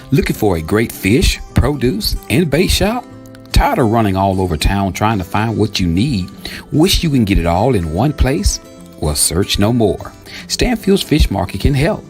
Looking for a great fish, produce, and bait shop? Tired of running all over town trying to find what you need? Wish you can get it all in one place? Well, search no more. Stanfield's Fish Market can help.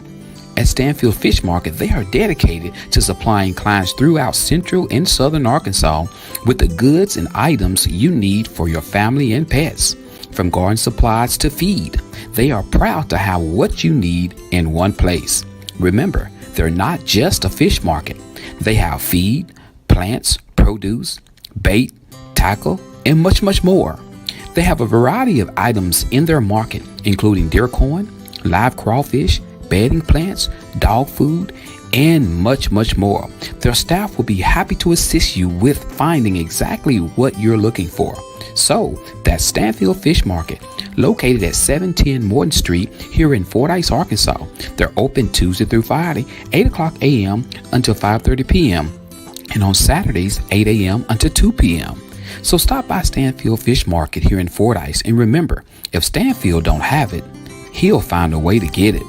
At Stanfield Fish Market, they are dedicated to supplying clients throughout central and southern Arkansas with the goods and items you need for your family and pets. From garden supplies to feed, they are proud to have what you need in one place. Remember, they're not just a fish market. They have feed, plants, produce, bait, tackle, and much, much more. They have a variety of items in their market, including deer corn, live crawfish, bedding plants, dog food, and much, much more. Their staff will be happy to assist you with finding exactly what you're looking for. So, that's Stanfield Fish Market, located at 710 Morton Street here in Fordyce, Arkansas. They're open Tuesday through Friday, 8 o'clock a.m. until 5:30 p.m. and on Saturdays, 8 a.m. until 2 p.m. So stop by Stanfield Fish Market here in Fordyce, and remember, if Stanfield don't have it, he'll find a way to get it.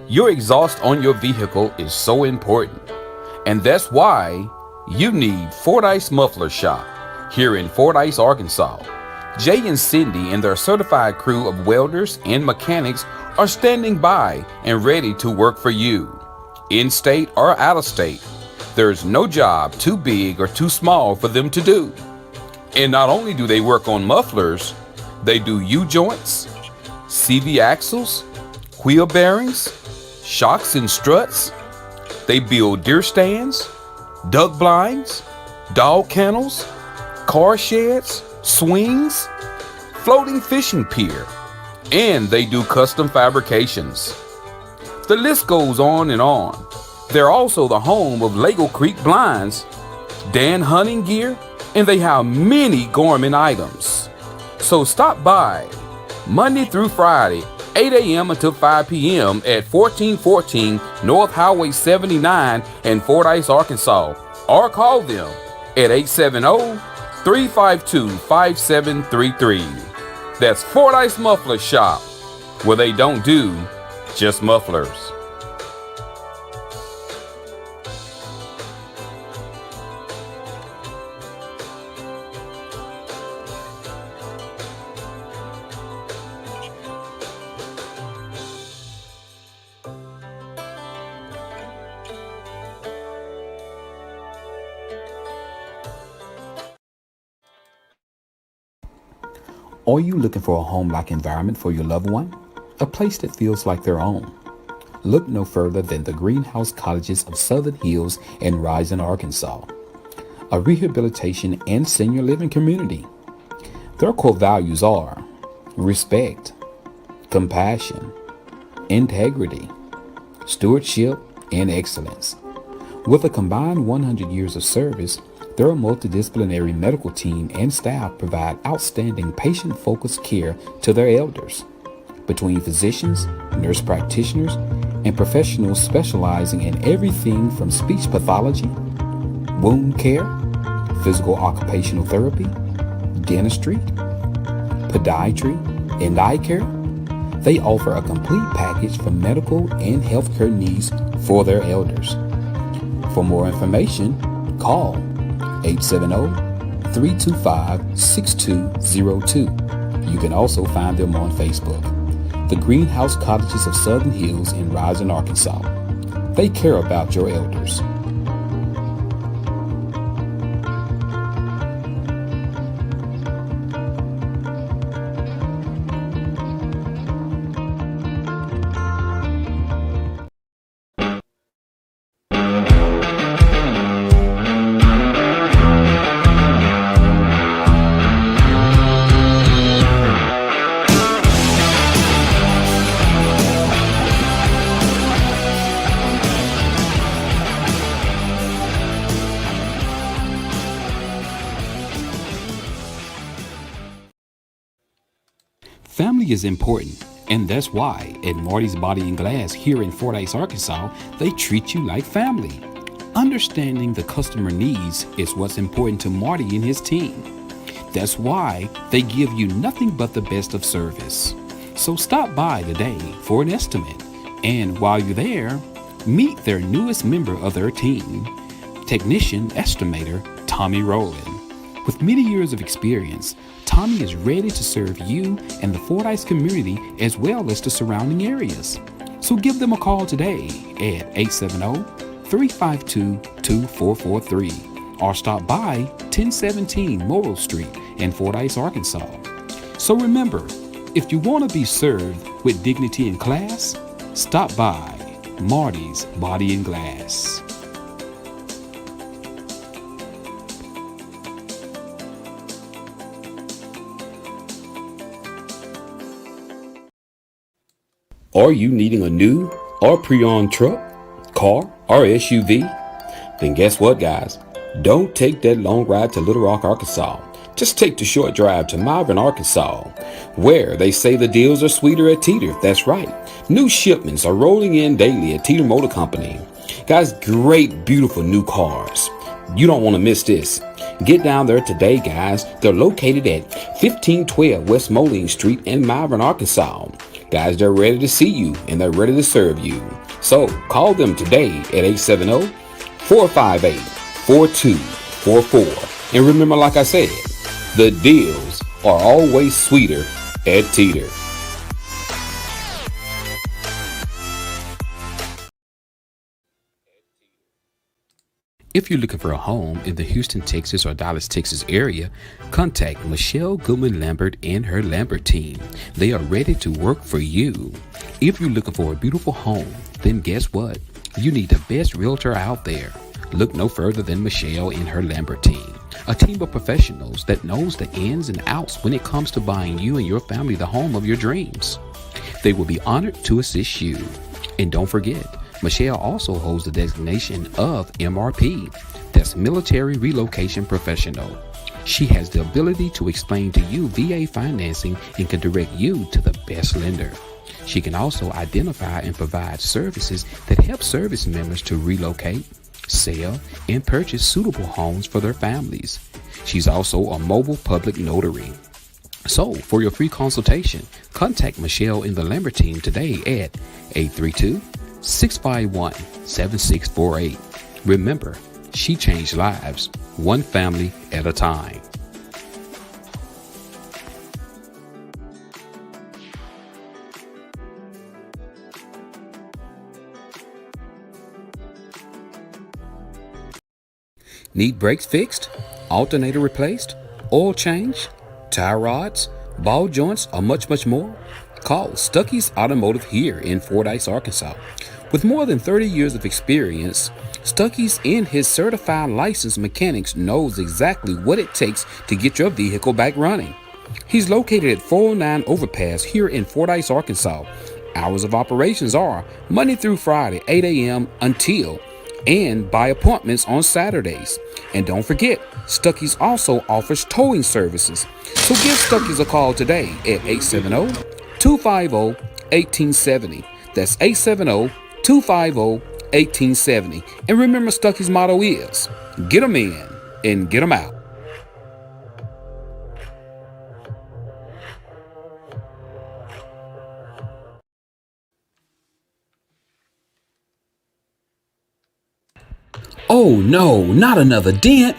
Your exhaust on your vehicle is so important, and that's why you need Fordyce Muffler Shop here in Fordyce, Arkansas. Jay and Cindy and their certified crew of welders and mechanics are standing by and ready to work for you. In-state or out-of-state, there's no job too big or too small for them to do. And not only do they work on mufflers, they do U-joints, CV axles, wheel bearings, shocks and struts. They build deer stands, duck blinds, dog kennels, car sheds, swings, floating fishing pier, and they do custom fabrications. The list goes on and on. They're also the home of Lego Creek Blinds, Dan Hunting Gear, and they have many gourmet items. So stop by Monday through Friday, 8 a.m. until 5 p.m. at 1414 North Highway 79 in Fordyce, Arkansas, or call them at 870-352-5733. That's Fordyce Muffler Shop, where they don't do just mufflers. Are you looking for a home-like environment for your loved one? A place that feels like their own? Look no further than the Greenhouse Cottages of Southern Hills in Rising, Arkansas, a rehabilitation and senior living community. Their core values are respect, compassion, integrity, stewardship, and excellence. With a combined 100 years of service, their multidisciplinary medical team and staff provide outstanding patient-focused care to their elders. Between physicians, nurse practitioners, and professionals specializing in everything from speech pathology, wound care, physical occupational therapy, dentistry, podiatry, and eye care, they offer a complete package for medical and healthcare needs for their elders. For more information, call 870-325-6202. You can also find them on Facebook. The Greenhouse Cottages of Southern Hills in Rising, Arkansas. They care about your elders. Family is important, and that's why at Marty's Body and Glass here in Fordyce, Arkansas, they treat you like family. Understanding the customer needs is what's important to Marty and his team. That's why they give you nothing but the best of service. So stop by today for an estimate. And while you're there, meet their newest member of their team, technician estimator Tommy Rowland. With many years of experience, Tommy is ready to serve you and the Fordyce community as well as the surrounding areas. So give them a call today at 870-352-2443 or stop by 1017 Morrill Street in Fordyce, Arkansas. So remember, if you want to be served with dignity and class, stop by Marty's Body and Glass. Are you needing a new or pre-owned truck, car, or SUV? Then guess what, guys? Don't take that long ride to Little Rock, Arkansas. Just take the short drive to Malvern, Arkansas, where they say the deals are sweeter at Teeter. That's right. New shipments are rolling in daily at Teeter Motor Company. Guys, great, beautiful new cars. You don't want to miss this. Get down there today, guys. They're located at 1512 West Moline Street in Malvern, Arkansas. Guys, they're ready to see you and they're ready to serve you. So call them today at 870-458-4244. And remember, like I said, the deals are always sweeter at Teeter. If you're looking for a home in the Houston, Texas or Dallas, Texas area, contact Michelle Goodman Lambert and her Lambert team. They are ready to work for you. If you're looking for a beautiful home, then guess what? You need the best realtor out there. Look no further than Michelle and her Lambert team. A team of professionals that knows the ins and outs when it comes to buying you and your family the home of your dreams. They will be honored to assist you. And don't forget, Michelle also holds the designation of MRP, that's Military Relocation Professional. She has the ability to explain to you VA financing and can direct you to the best lender. She can also identify and provide services that help service members to relocate, sell, and purchase suitable homes for their families. She's also a mobile public notary. So, for your free consultation, contact Michelle and the Lambert team today at 832-651-7648. Remember, she changed lives, one family at a time. Need brakes fixed, alternator replaced, oil change, tie rods, ball joints, or much more? Call Stuckey's Automotive here in Fordyce, Arkansas. With more than 30 years of experience, Stuckey's and his certified licensed mechanics knows exactly what it takes to get your vehicle back running. He's located at 409 Overpass here in Fordyce, Arkansas. Hours of operations are Monday through Friday, 8 a.m. until and by appointments on Saturdays. And don't forget, Stuckey's also offers towing services. So give Stuckey's a call today at 870-250-1870. That's 870-250-1870. And remember, Stuckey's motto is, get 'em in and get 'em out. Oh no, not another dent!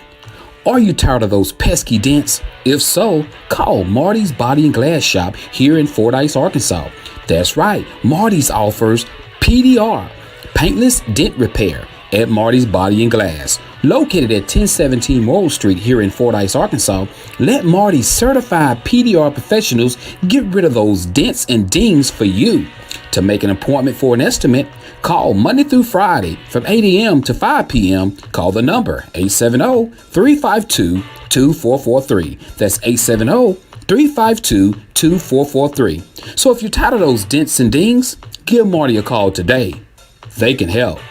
Are you tired of those pesky dents? If so, call Marty's Body and Glass Shop here in Fordyce, Arkansas. That's right, Marty's offers PDR, paintless dent repair, at Marty's Body and Glass. Located at 1017 Morrill Street here in Fordyce, Arkansas, let Marty's certified PDR professionals get rid of those dents and dings for you. To make an appointment for an estimate, call Monday through Friday from 8 a.m. to 5 p.m. Call the number 870-352-2443. That's 870-352-2443. So if you're tired of those dents and dings, give Marty a call today. They can help.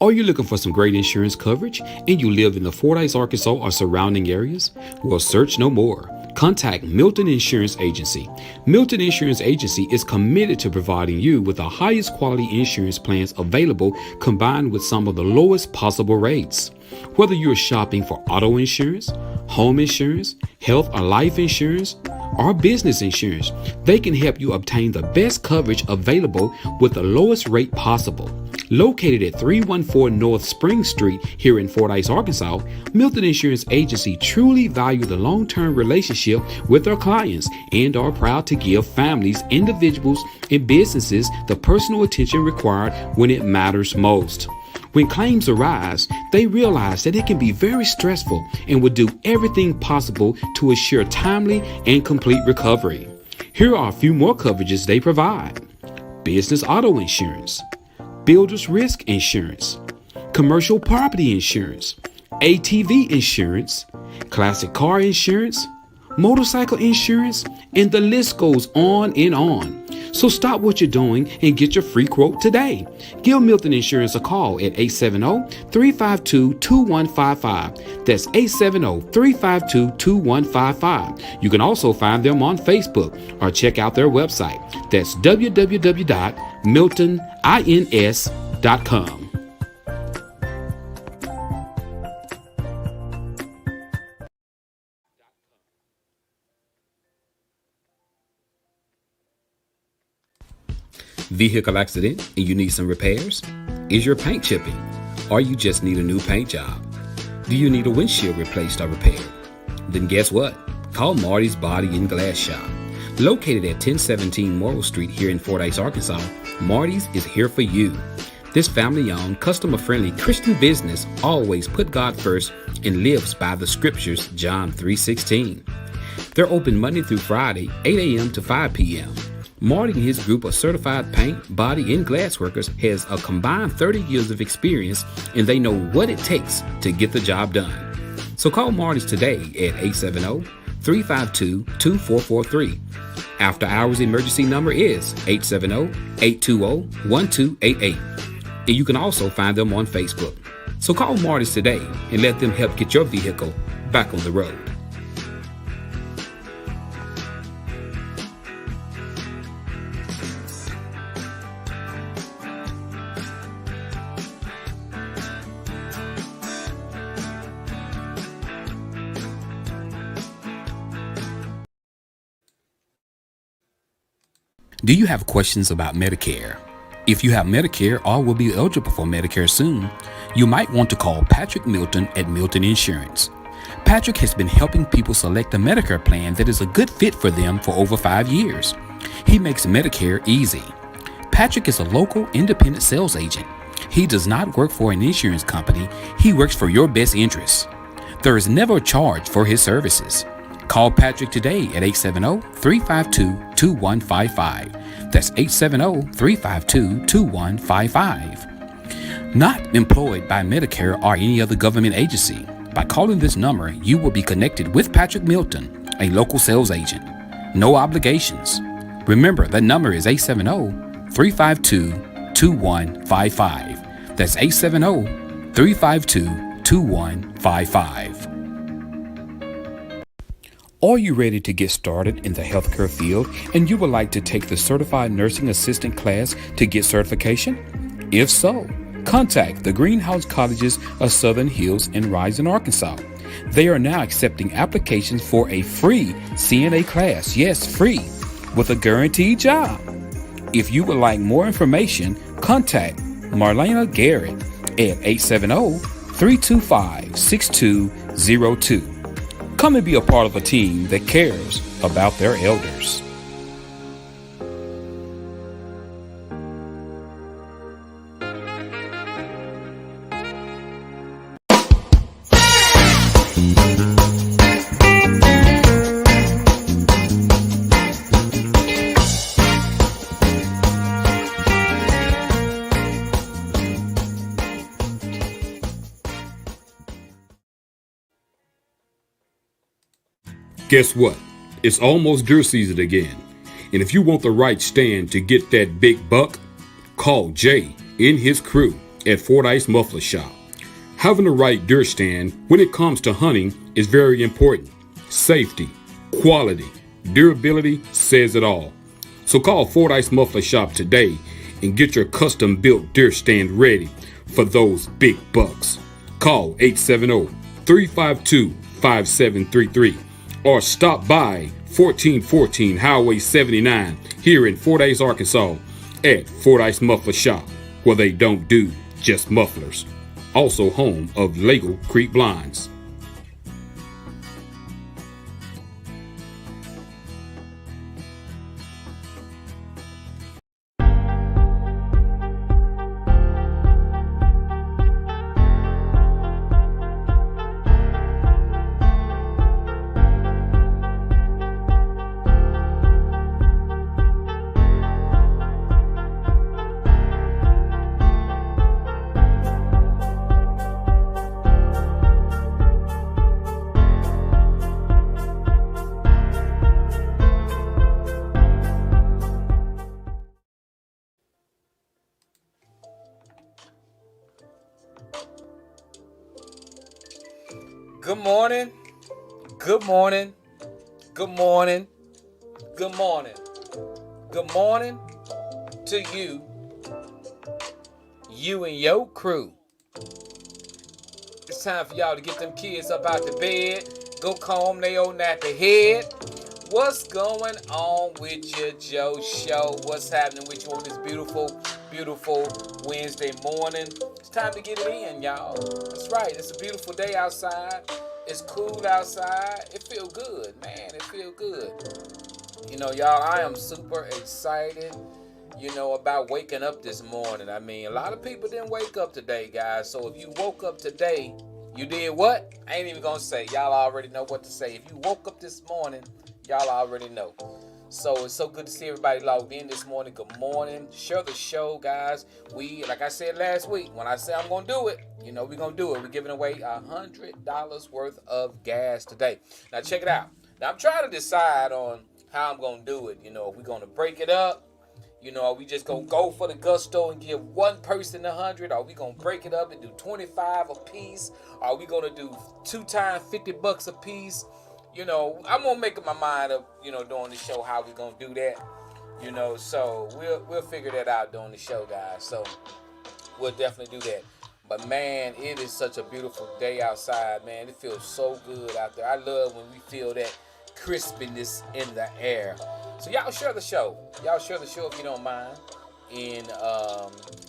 Are you looking for some great insurance coverage and you live in the Fordyce, Arkansas or surrounding areas? Well, search no more. Contact Milton Insurance Agency. Milton Insurance Agency is committed to providing you with the highest quality insurance plans available combined with some of the lowest possible rates. Whether you're shopping for auto insurance, home insurance, health or life insurance, or business insurance, they can help you obtain the best coverage available with the lowest rate possible. Located at 314 North Spring Street here in Fordyce, Arkansas, Milton Insurance Agency truly value the long-term relationship with their clients and are proud to give families, individuals, and businesses the personal attention required when it matters most. When claims arise, they realize that it can be very stressful and will do everything possible to assure timely and complete recovery. Here are a few more coverages they provide: business auto insurance, builder's risk insurance, commercial property insurance, ATV insurance, classic car insurance, motorcycle insurance, and the list goes on and on. So stop what you're doing and get your free quote today. Give Milton Insurance a call at 870-352-2155. That's 870-352-2155. You can also find them on Facebook or check out their website. That's www.miltonins.com. Vehicle accident and you need some repairs? Is your paint chipping? Or you just need a new paint job? Do you need a windshield replaced or repaired? Then guess what? Call Marty's Body and Glass Shop. Located at 1017 Morrill Street here in Fordyce, Arkansas, Marty's is here for you. This family-owned, customer-friendly Christian business always put God first and lives by the scriptures, John 3:16. They're open Monday through Friday, 8 a.m. to 5 p.m. Marty and his group of certified paint, body, and glass workers has a combined 30 years of experience, and they know what it takes to get the job done. So call Marty's today at 870-352-2443. After hours emergency number is 870-820-1288. And you can also find them on Facebook. So call Marty's today and let them help get your vehicle back on the road. Do you have questions about Medicare? If you have Medicare or will be eligible for Medicare soon, you might want to call Patrick Milton at Milton Insurance. Patrick has been helping people select a Medicare plan that is a good fit for them for over 5 years. He makes Medicare easy. Patrick is a local independent sales agent. He does not work for an insurance company. He works for your best interests. There is never a charge for his services. Call Patrick today at 870-352-2155. That's 870-352-2155. Not employed by Medicare or any other government agency. By calling this number, you will be connected with Patrick Milton, a local sales agent. No obligations. Remember, that number is 870-352-2155. That's 870-352-2155. Are you ready to get started in the healthcare field and you would like to take the Certified Nursing Assistant class to get certification? If so, contact the Greenhouse Colleges of Southern Hills in Rising, Arkansas. They are now accepting applications for a free CNA class, yes, free, with a guaranteed job. If you would like more information, contact Marlena Garrett at 870-325-6202. Come and be a part of a team that cares about their elders. Guess what? It's almost deer season again. And if you want the right stand to get that big buck, call Jay and his crew at Fordyce Muffler Shop. Having the right deer stand when it comes to hunting is very important. Safety, quality, durability says it all. So call Fordyce Muffler Shop today and get your custom built deer stand ready for those big bucks. Call 870-352-5733 or stop by 1414 Highway 79 here in Fordyce, Arkansas at Fordyce Muffler Shop, where they don't do just mufflers. Also home of Lego Creek Blinds. Good morning, good morning, good morning, good morning, good morning to you and your crew. It's time for y'all to get them kids up out the bed, go comb their old nappy head. What's going on with your Joe Show? What's happening with you on this beautiful, beautiful Wednesday morning? It's time to get it in, y'all. That's right. It's a beautiful day outside. It's cool outside. It feel good, man. It feel good. You know, y'all, I am super excited, about waking up this morning. I mean, a lot of people didn't wake up today, guys. So if you woke up today, you did what? I ain't even going to say. Y'all already know what to say. If you woke up this morning, y'all already know. So it's so good to see everybody logged in this morning. Good morning. Share the show, guys. Like I said last week, when I say I'm going to do it, we're going to do it. We're giving away $100 worth of gas today. Now, check it out. Now, I'm trying to decide on how I'm going to do it. If we're going to break it up. Are we just going to go for the gusto and give one person 100? Are we going to break it up and do 25 a piece? Are we going to do 2 times $50 a piece? I'm going to make my mind up, during the show how we going to do that. So we'll figure that out during the show, guys. So we'll definitely do that. But, man, it is such a beautiful day outside, man. It feels so good out there. I love when we feel that crispiness in the air. So y'all share the show. Y'all share the show if you don't mind. And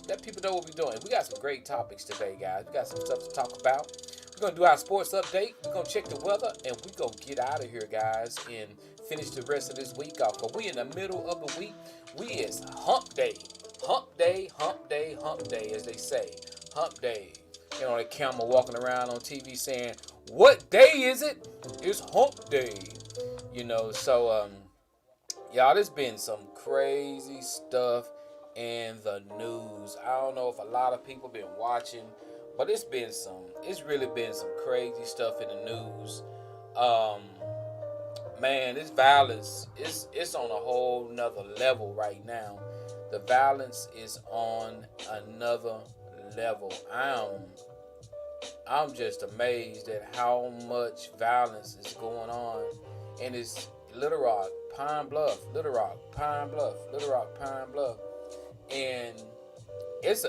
let people know what we're doing. We got some great topics today, guys. We got some stuff to talk about. We're going to do our sports update. We're going to check the weather. And we're going to get out of here, guys, and finish the rest of this week off. But we in the middle of the week. We is hump day. Hump day, hump day, hump day, as they say. Hump day. The camera walking around on TV saying, what day is it? It's hump day. So, y'all, there's been some crazy stuff in the news. I don't know if a lot of people been watching, but it's really been some crazy stuff in the news. Man, this violence, it's on a whole nother level right now. The violence is on another level. I'm just amazed at how much violence is going on. And it's Little Rock, Pine Bluff, Little Rock, Pine Bluff, Little Rock, Pine Bluff. And it's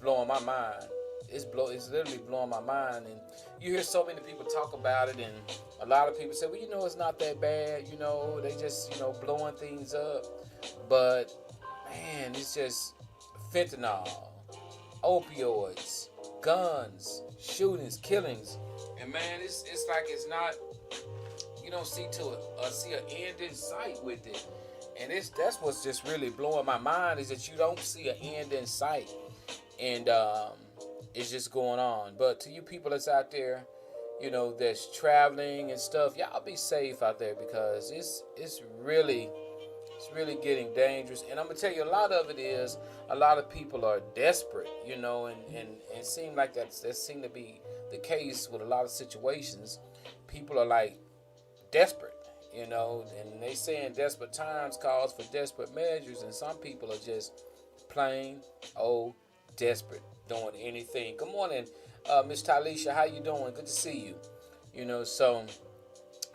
blowing my mind. It's literally blowing my mind. And you hear so many people talk about it, and a lot of people say, well, it's not that bad. They just, blowing things up. But, man, it's just fentanyl, opioids, guns, shootings, killings. And, man, it's like it's not, you don't see an end in sight with it. And that's what's just really blowing my mind, is that you don't see an end in sight. And it's just going on. But to you people that's out there, that's traveling and stuff, y'all be safe out there, because it's really getting dangerous. And I'm gonna tell you, a lot of it is a lot of people are desperate, and it seems like that seems to be the case with a lot of situations. People are like desperate, and they saying desperate times calls for desperate measures, and some people are just plain old desperate, doing anything. Good morning, Miss Talisha. How you doing? Good to see you. So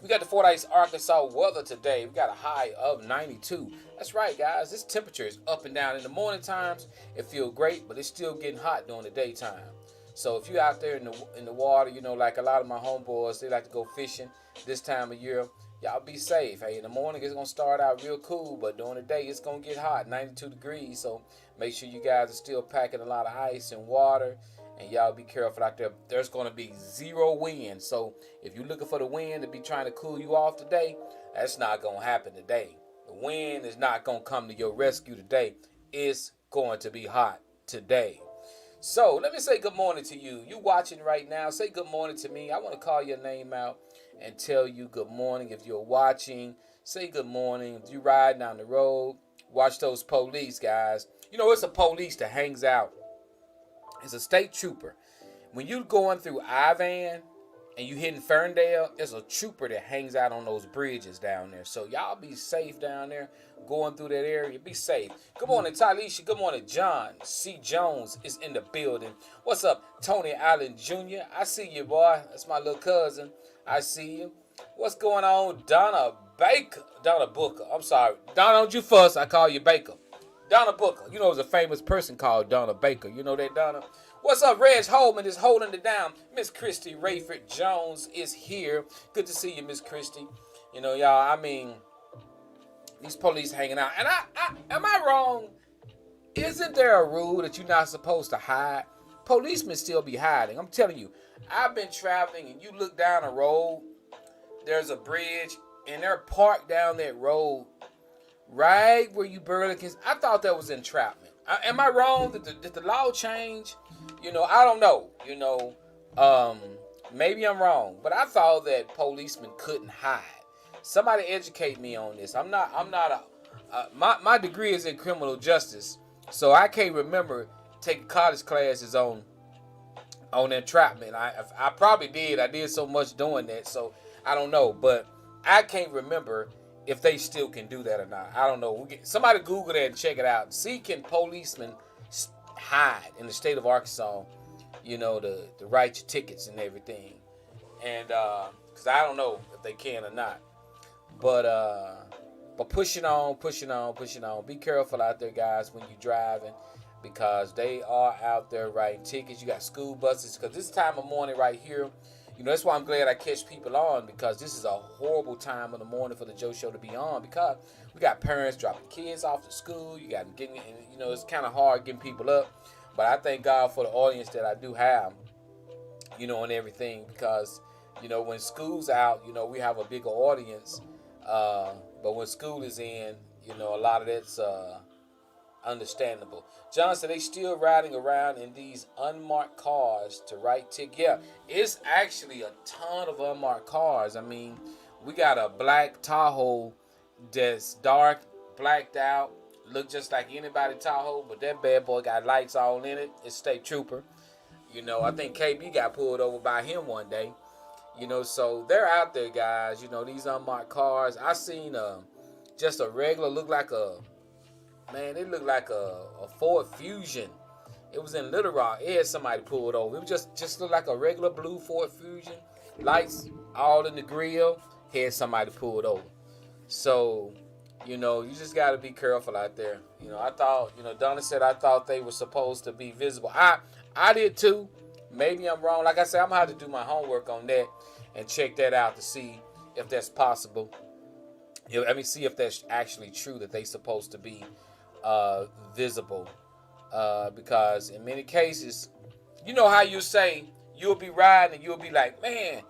we got the Fordyce, Arkansas weather today. We got a high of 92. That's right, guys. This temperature is up and down. In the morning times, it feels great, but it's still getting hot during the daytime. So if you're out there in the water, like a lot of my homeboys, they like to go fishing this time of year. Y'all be safe. Hey, in the morning it's gonna start out real cool, but during the day it's gonna get hot, 92 degrees. So make sure you guys are still packing a lot of ice and water. And y'all be careful out there. There's going to be zero wind. So if you're looking for the wind to be trying to cool you off today, that's not going to happen today. The wind is not going to come to your rescue today. It's going to be hot today. So let me say good morning to you. You watching right now, say good morning to me. I want to call your name out and tell you good morning. If you're watching, say good morning. If you're riding down the road, watch those police, guys. It's a police that hangs out. It's a state trooper. When you're going through Ivan and you hitting Ferndale, there's a trooper that hangs out on those bridges down there. So y'all be safe down there going through that area. Be safe. Good morning, Talisha. Good morning, John C. Jones is in the building. What's up, Tony Allen Jr.? I see you, boy. That's my little cousin. I see you. What's going on, Donna Booker? I'm sorry. Donna, don't you fuss. I call you Baker. Donna Booker. There's a famous person called Donna Baker. You know that, Donna? What's up? Reg Holman is holding it down. Miss Christy Rayford Jones is here. Good to see you, Miss Christy. Y'all, these police hanging out. And am I wrong? Isn't there a rule that you're not supposed to hide? Policemen still be hiding. I'm telling you, I've been traveling and you look down a road, there's a bridge, and they're parked down that road right where you barely can. I thought that was entrapment. Am I wrong? Did the law change? I don't know. Maybe I'm wrong, but I thought that policemen couldn't hide. Somebody educate me on this. My degree is in criminal justice, so I can't remember taking college classes on entrapment. I probably did. I did so much doing that, so I don't know, but I can't remember if they still can do that or not. I don't know. Somebody Google that and check it out. See, can policemen hide in the state of Arkansas, to write your tickets and everything. And because I don't know if they can or not. But pushing on. Be careful out there, guys, when you're driving, because they are out there writing tickets. You got school buses, because this time of morning right here, that's why I'm glad I catch people on, because this is a horrible time of the morning for the Joe Show to be on, because we got parents dropping kids off to school. You got them getting, it's kind of hard getting people up. But I thank God for the audience that I do have, and everything, because, when school's out, we have a bigger audience. But when school is in, a lot of that's understandable. John said they still riding around in these unmarked cars to write tickets. Yeah, it's actually a ton of unmarked cars. We got a black Tahoe that's dark, blacked out, look just like anybody Tahoe, but that bad boy got lights all in it. It's state trooper. I think KB got pulled over by him one day. So they're out there, guys. These unmarked cars. I seen just a regular, it looked like a Ford Fusion. It was in Little Rock. It had somebody pulled over. It was just looked like a regular blue Ford Fusion. Lights all in the grill. Had somebody pulled over. So, you just got to be careful out there. I thought, Donna said I thought they were supposed to be visible. I did too. Maybe I'm wrong. Like I said, I'm going to have to do my homework on that and check that out to see if that's possible. See if that's actually true that they're supposed to be visible. Because in many cases, how you say you'll be riding and you'll be like, man,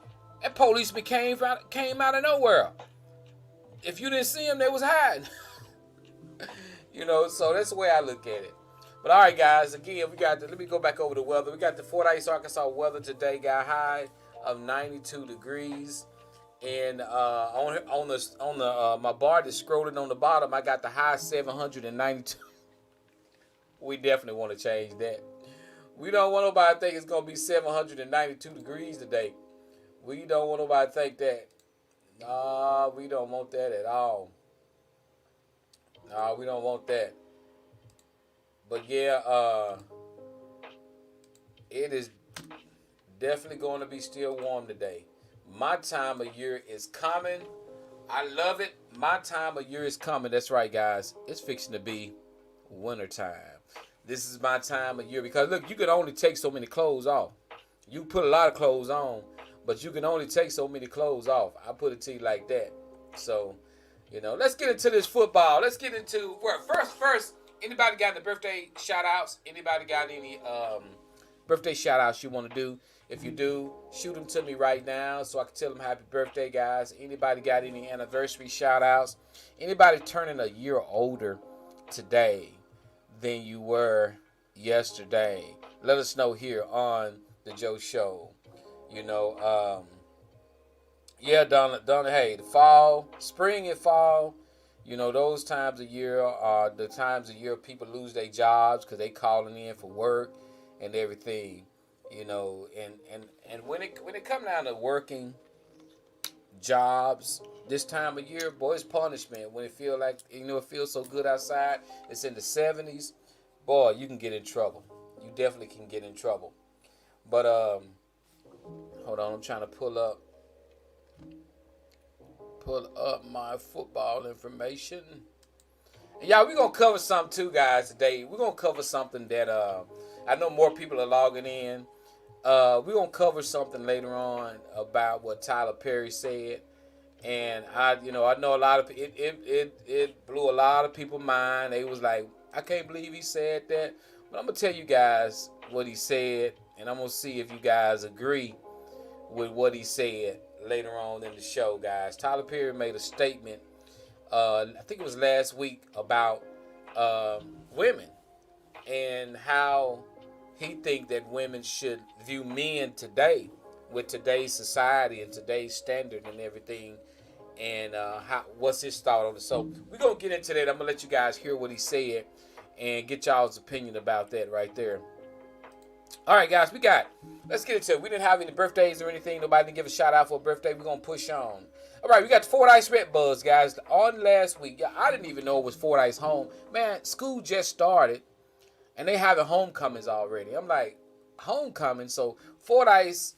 that policeman came out of nowhere. If you didn't see him, they was hiding. So that's the way I look at it. But all right, guys, again, let me go back over the weather. We got the Fordyce, Arkansas weather today. Got high of 92 degrees. And on my bar that's scrolling on the bottom, I got the high 792. We definitely want to change that. We don't want nobody to think it's going to be 792 degrees today. We don't want nobody to think that. Nah, we don't want that at all. Nah, we don't want that. But yeah, It is definitely going to be still warm today. My time of year is coming. I love it. My time of year is coming. That's right, guys. It's fixing to be wintertime. This is my time of year because, look, you can only take so many clothes off. You put a lot of clothes on, but you can only take so many clothes off. I put it to you like that. So, let's get into this football. Let's get into, well, first, anybody got any birthday shout-outs? Anybody got any birthday shout-outs you want to do? If you do, shoot them to me right now so I can tell them happy birthday, guys. Anybody got any anniversary shout-outs? Anybody turning a year older today than you were yesterday? Let us know here on the Joe Show. Yeah, Donna, hey, the fall, spring and fall, those times of year are the times of year people lose their jobs because they calling in for work and everything. And when it come down to working jobs this time of year, boy, it's punishment. When it feel like, it feels so good outside, it's in the 70s, boy, you can get in trouble. You definitely can get in trouble. But, hold on, I'm trying to pull up my football information. And y'all, we're going to cover something too, guys, today. We're going to cover something that I know more people are logging in. We're going to cover something later on about what Tyler Perry said. And I know a lot of it blew a lot of people's mind. They was like, I can't believe he said that. But I'm going to tell you guys what he said, and I'm going to see if you guys agree with what he said later on in the show, guys. Tyler Perry made a statement, I think it was last week, about women and how he think that women should view men today with today's society and today's standard and everything, and what's his thought on it. So we're going to get into that. I'm going to let you guys hear what he said and get y'all's opinion about that right there. All right, guys, let's get into it. We didn't have any birthdays or anything. Nobody didn't give a shout out for a birthday. We're going to push on. All right, we got the Fordyce Redbugs, guys. On last week, I didn't even know it was Fordyce home. Man, school just started, and they having homecomings already. I'm like, homecoming? So Fordyce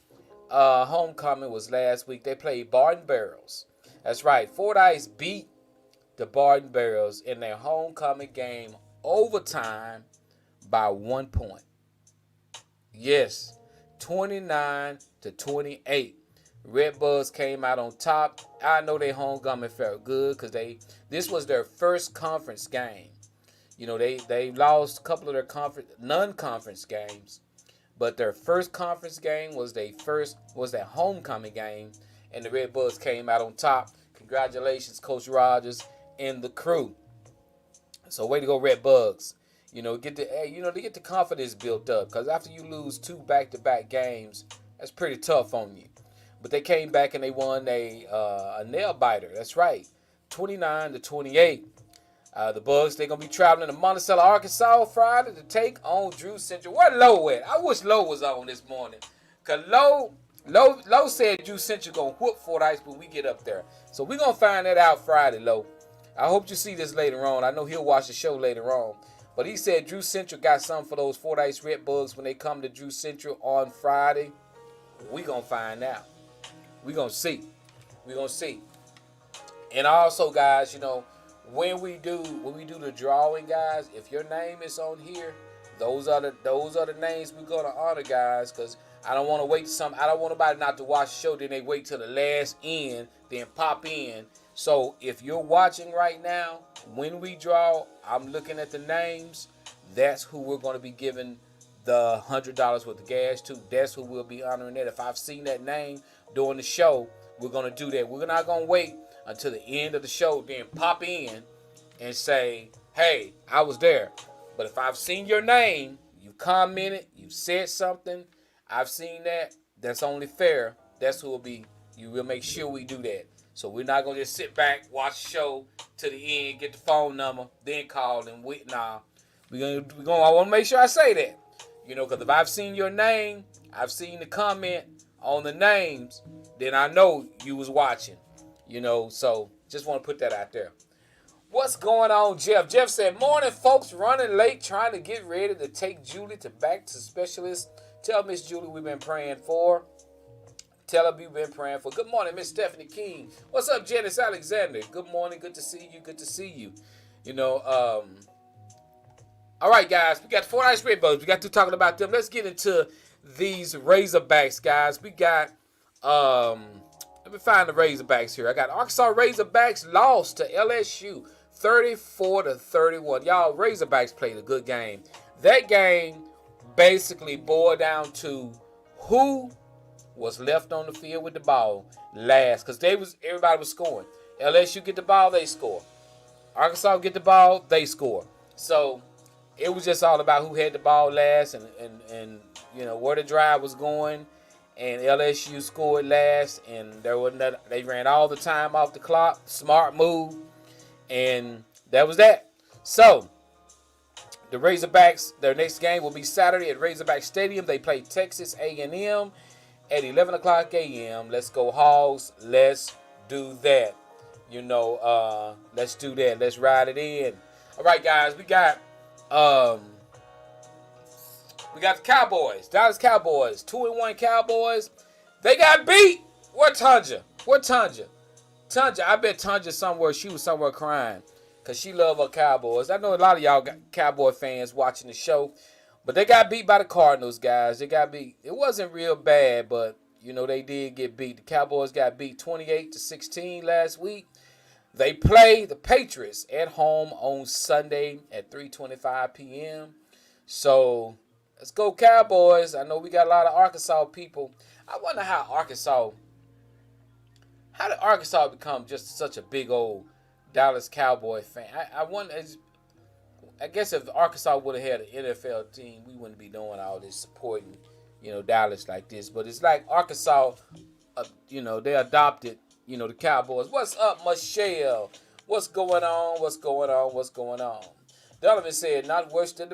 homecoming was last week. They played Barton Bears. That's right. Fordyce beat the Barton Bears in their homecoming game overtime by 1 point. Yes, 29-28. Redbugs came out on top. I know their homecoming felt good because this was their first conference game. They lost a couple of their non-conference games, but their first conference game was their homecoming game, and the Redbugs came out on top. Congratulations, Coach Rogers and the crew. So way to go, Redbugs. Get the confidence built up, because after you lose 2 back-to-back games, that's pretty tough on you. But they came back and they won a nail biter. That's right, 29-28. The Bugs, they're going to be traveling to Monticello, Arkansas Friday to take on Drew Central. Where Lowe at? I wish Lowe was on this morning. Because Lowe said Drew Central going to whoop Fordyce when we get up there. So we're going to find that out Friday, Lowe. I hope you see this later on. I know he'll watch the show later on. But he said Drew Central got something for those Fordyce Redbugs when they come to Drew Central on Friday. We're going to find out. We're going to see. We're going to see. And also, guys, when we do the drawing, guys, if your name is on here, those are the names we're gonna honor, guys, because I don't want to wait I don't want nobody not to watch the show, then they wait till the last end, then pop in. So if you're watching right now, when we draw, I'm looking at the names. That's who we're gonna be giving the $100 worth of gas to. That's who we'll be honoring that. If I've seen that name during the show, we're gonna do that. We're not gonna wait until the end of the show, then pop in and say, hey, I was there. But if I've seen your name, you commented, you said something, I've seen that, that's only fair. That's who will be. You will make sure we do that. So we're not going to just sit back, watch the show to the end, get the phone number, then call and wait. Nah, I want to make sure I say that. Because if I've seen your name, I've seen the comment on the names, then I know you was watching. So just want to put that out there. What's going on, Jeff? Jeff said, morning, folks, running late, trying to get ready to take Julie back to specialist Tell Miss Julie we've been praying for. Tell her we've been praying for. Good morning, Miss Stephanie King. What's up, Janice Alexander? Good morning. Good to see you. Good to see you. You know, all right, guys. We got the Fordyce Redbugs. We got to talking about them. Let's get into these Razorbacks, guys. We got, let me find the Razorbacks here. I got Arkansas Razorbacks lost to LSU 34-31. Y'all, Razorbacks played a good game. That game basically boiled down to who was left on the field with the ball last, because everybody was scoring. LSU get the ball, they score. Arkansas get the ball, they score. So it was just all about who had the ball last and you know where the drive was going. And LSU scored last, and they ran all the time off the clock. Smart move, and that was that. So the Razorbacks, their next game will be Saturday at Razorback Stadium. They play Texas A&M at 11 o'clock a.m. Let's go Hogs. Let's do that. You know, let's do that. Let's ride it in. All right, guys, we got the Cowboys. Dallas Cowboys. 2-1 Cowboys. They got beat. Where Tanja? Tanja. I bet Tanja she was somewhere crying. Because she love her Cowboys. I know a lot of y'all got Cowboy fans watching the show. But they got beat by the Cardinals, guys. They got beat. It wasn't real bad, but, you know, they did get beat. The Cowboys got beat 28-16 last week. They play the Patriots at home on Sunday at 3:25 p.m. So, let's go Cowboys. I know we got a lot of Arkansas people. I wonder how did Arkansas become just such a big old Dallas Cowboy fan? I wonder, I guess if Arkansas would have had an NFL team, we wouldn't be doing all this supporting, you know, Dallas like this. But it's like Arkansas, you know, they adopted, you know, the Cowboys. What's up, Michelle? What's going on? Donovan said, not worse than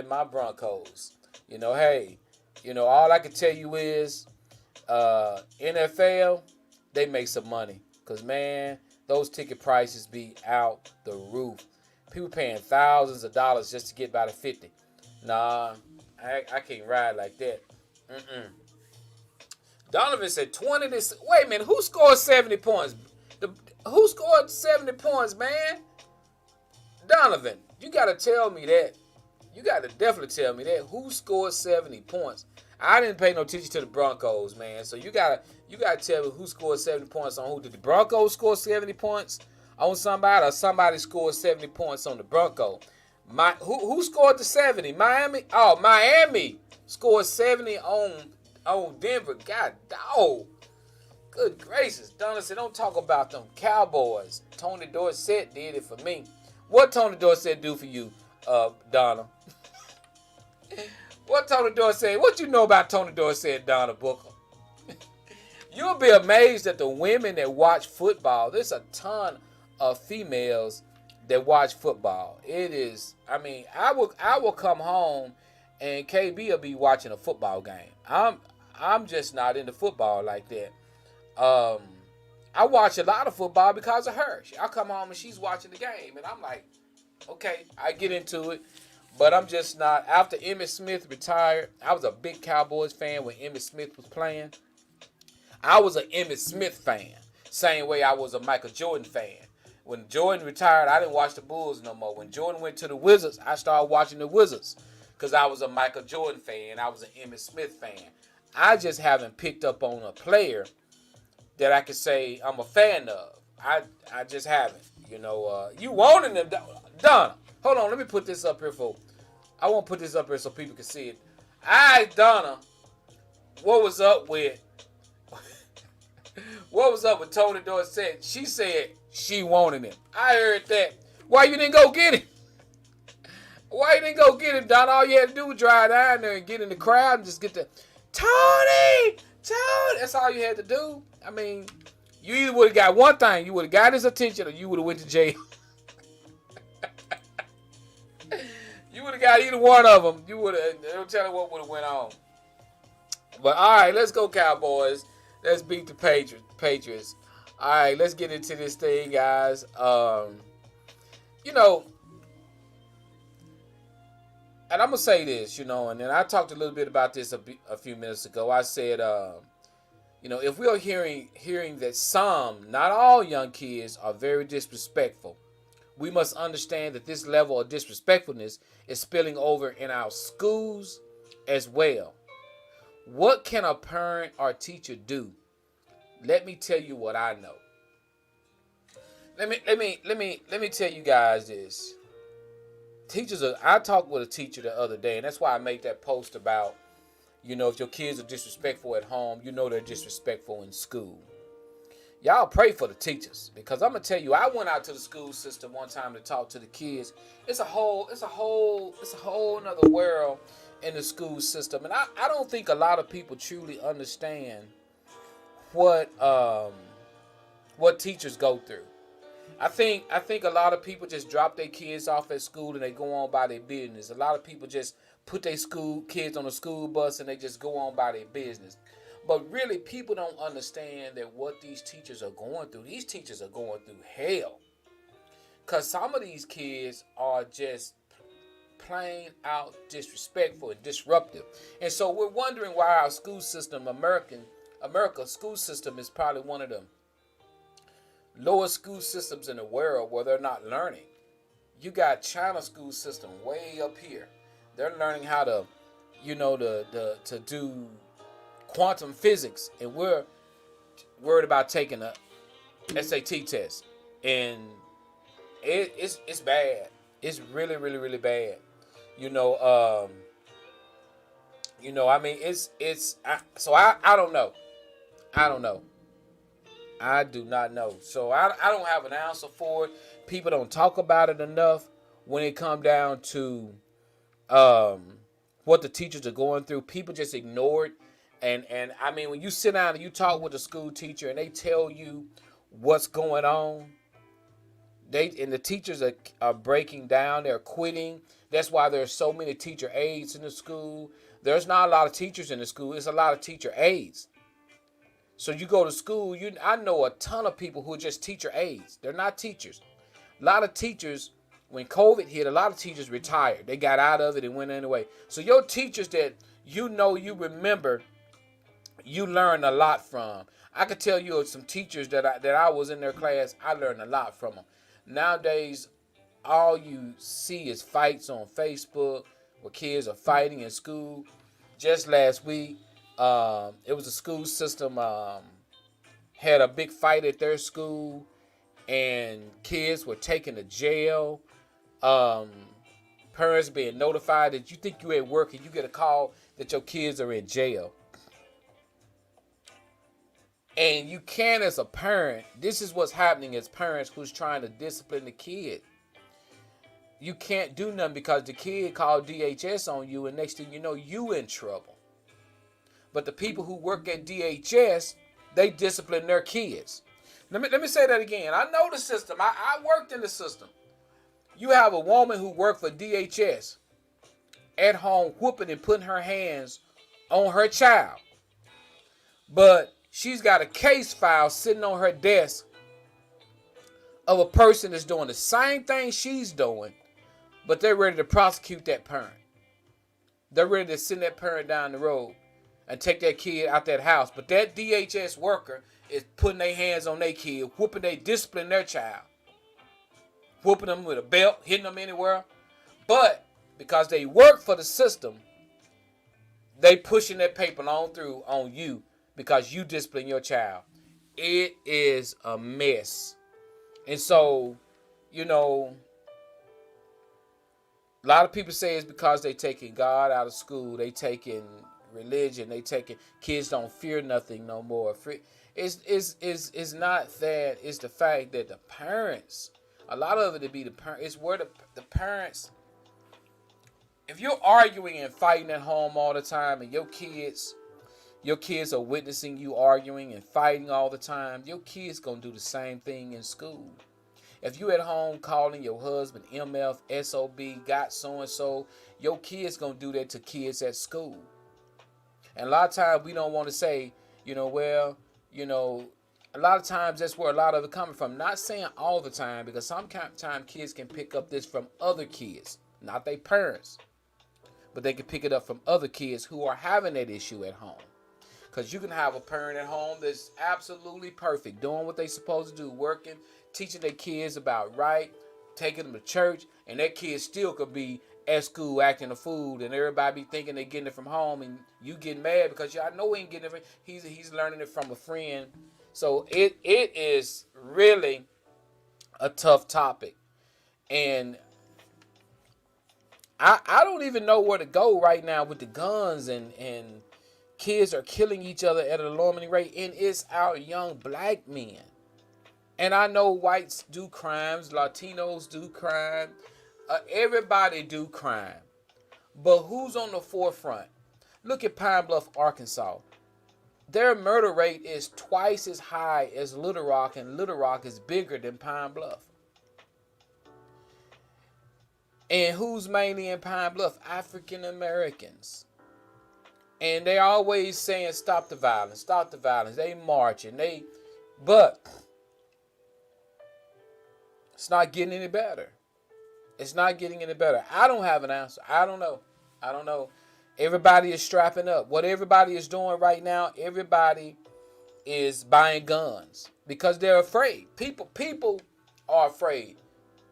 my Broncos. You know, hey, you know, all I can tell you is NFL, they make some money. Because, man, those ticket prices be out the roof. People paying thousands of dollars just to get by the 50. Nah, I can't ride like that. Donovan said 20 this. Wait a minute, who scored 70 points? Who scored 70 points, man? Donovan, you got to tell me that. You got to definitely tell me that. Who scored 70 points? I didn't pay no attention to the Broncos, man. So you gotta tell me who scored 70 points on who. Did the Broncos score 70 points on somebody, or somebody scored 70 points on the Broncos? Who scored the 70? Miami? Oh, Miami scored 70 on Denver. God dog. Good gracious. Donna said, don't talk about them Cowboys. Tony Dorsett did it for me. What Tony Dorsett do for you, Donna? What Tony Dorsett? What you know about Tony Dorsett, Donna Booker? You'll be amazed at the women that watch football. There's a ton of females that watch football. It is, I mean, I will come home and KB will be watching a football game. I'm just not into football like that. I watch a lot of football because of her. I come home and she's watching the game, and I'm like, okay, I get into it, but I'm just not. After Emmitt Smith retired, I was a big Cowboys fan when Emmitt Smith was playing. I was an Emmitt Smith fan, same way I was a Michael Jordan fan. When Jordan retired, I didn't watch the Bulls no more. When Jordan went to the Wizards, I started watching the Wizards because I was a Michael Jordan fan. I was an Emmitt Smith fan. I just haven't picked up on a player that I could say I'm a fan of. I just haven't. You know, you wanted them. Donna, hold on. Let me put this up here I won't put this up here so people can see it. Donna, what was up with Tony Dorsett? She said she wanted him. I heard that. Why you didn't go get him? Why you didn't go get him, Donna? All you had to do was drive down there and get in the crowd and just get the Tony. That's all you had to do. I mean, you either would have got one thing. You would have got his attention, or you would have went to jail. You would have got either one of them. You would have. Don't tell me what would have went on. But all right, let's go Cowboys. Let's beat the Patriots. All right, let's get into this thing, guys. You know, and I'm gonna say this, and then I talked a little bit about this a few minutes ago. I said, if we are hearing that some, not all young kids are very disrespectful, we must understand that this level of disrespectfulness is spilling over in our schools as well. What can a parent or teacher do? Let me tell you what I know. Let me tell you guys this. I talked with a teacher the other day, and that's why I made that post about, if your kids are disrespectful at home, they're disrespectful in school. Y'all pray for the teachers, because I'm gonna tell you, I went out to the school system one time to talk to the kids. It's a whole another world in the school system, and I don't think a lot of people truly understand what teachers go through. I think a lot of people just drop their kids off at school and they go on by their business. A lot of people just put their school kids on a school bus and they just go on by their business. But really, people don't understand that what these teachers are going through. These teachers are going through hell. Because some of these kids are just plain out disrespectful and disruptive. And so we're wondering why our school system, America's school system, is probably one of the lowest school systems in the world where they're not learning. You got China school system way up here. They're learning how to, to do quantum physics, and we're worried about taking a SAT test, and it's bad. It's really, really, really bad. I don't know. I do not know. So I don't have an answer for it. People don't talk about it enough when it comes down to what the teachers are going through. People just ignore it. And when you sit down and you talk with a school teacher and they tell you what's going on, the teachers are breaking down. They're quitting. That's why there's so many teacher aides in the school. There's not a lot of teachers in the school. It's a lot of teacher aides. So you go to school, I know a ton of people who are just teacher aides. They're not teachers. A lot of teachers, when COVID hit, a lot of teachers retired. They got out of it and went anyway. So your teachers that you remember, you learn a lot from. I could tell you some teachers that I was in their class, I learned a lot from them. Nowadays, all you see is fights on Facebook where kids are fighting in school. Just last week, it was a school system had a big fight at their school, and kids were taken to jail. Parents being notified that you think you're at work and you get a call that your kids are in jail. And you can, as a parent, this is what's happening as parents who's trying to discipline the kid. You can't do nothing because the kid called DHS on you, and next thing you know, you in trouble. But the people who work at DHS, they discipline their kids. Let me say that again. I know the system. I worked in the system. You have a woman who worked for DHS at home whooping and putting her hands on her child. But she's got a case file sitting on her desk of a person that's doing the same thing she's doing, but they're ready to prosecute that parent. They're ready to send that parent down the road and take that kid out that house. But that DHS worker is putting their hands on their kid, disciplining their child. Whooping them with a belt, hitting them anywhere. But because they work for the system, they pushing that paper on through on you because you discipline your child. It is a mess. And so, a lot of people say it's because they taking God out of school. They taking religion. They taking, kids don't fear nothing no more. It's not that. It's the fact that the parents, a lot of it to be the parents. It's where the parents, if you're arguing and fighting at home all the time and your kids are witnessing you arguing and fighting all the time, your kids gonna do the same thing in school. If you at home calling your husband MF, SOB, got so-and-so, your kids gonna do that to kids at school. And a lot of times we don't want to say, a lot of times that's where a lot of it coming from. Not saying all the time, because sometimes kids can pick up this from other kids, not their parents. but they can pick it up from other kids who are having that issue at home. Because you can have a parent at home that's absolutely perfect, doing what they're supposed to do, working, teaching their kids about right, taking them to church, and that kid still could be at school acting a fool, and everybody be thinking they're getting it from home, and you get mad because y'all know he ain't getting it. He's learning it from a friend. So it is really a tough topic, and I don't even know where to go right now with the guns, and kids are killing each other at an alarming rate, and it's our young black men. And I know whites do crimes, Latinos do crime, everybody do crime. But who's on the forefront? Look at Pine Bluff, Arkansas. Their murder rate is twice as high as Little Rock, and Little Rock is bigger than Pine Bluff. And who's mainly in Pine Bluff? African Americans. And they always saying, stop the violence, stop the violence. They marching, but it's not getting any better. It's not getting any better. I don't have an answer. I don't know. Everybody is strapping up. What everybody is doing right now, everybody is buying guns because they're afraid. People are afraid.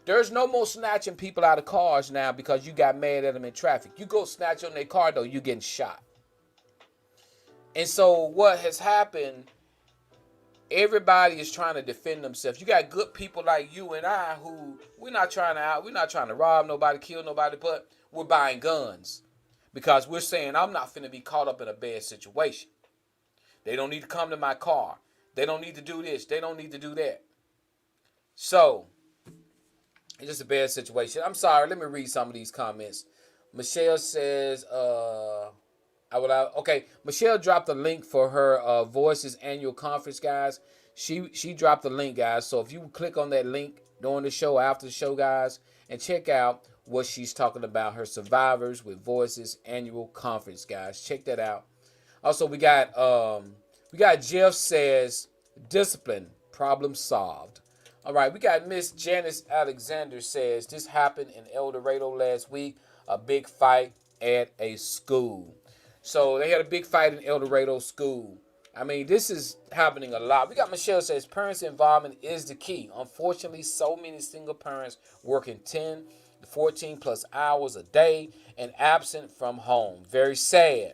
There's no more snatching people out of cars now because you got mad at them in traffic. You go snatch on their car, though, you getting shot. And so what has happened, everybody is trying to defend themselves. You got good people like you and I who we're not trying to rob nobody, kill nobody, but we're buying guns because we're saying I'm not finna be caught up in a bad situation. They don't need to come to my car. They don't need to do this. They don't need to do that. So it's just a bad situation. I'm sorry. Let me read some of these comments. Michelle says, Michelle dropped a link for her Voices annual conference, guys. She dropped the link, guys. So if you click on that link during the show, after the show, guys, and check out what she's talking about, her Survivors with Voices annual conference, guys. Check that out. Also, we got Jeff says, discipline, problem solved. All right, we got Miss Janice Alexander says, this happened in El Dorado last week, a big fight at a school. So they had a big fight in El Dorado school. I mean, this is happening a lot. We got Michelle says, parents' involvement is the key. Unfortunately, so many single parents working 10 to 14 plus hours a day and absent from home. Very sad.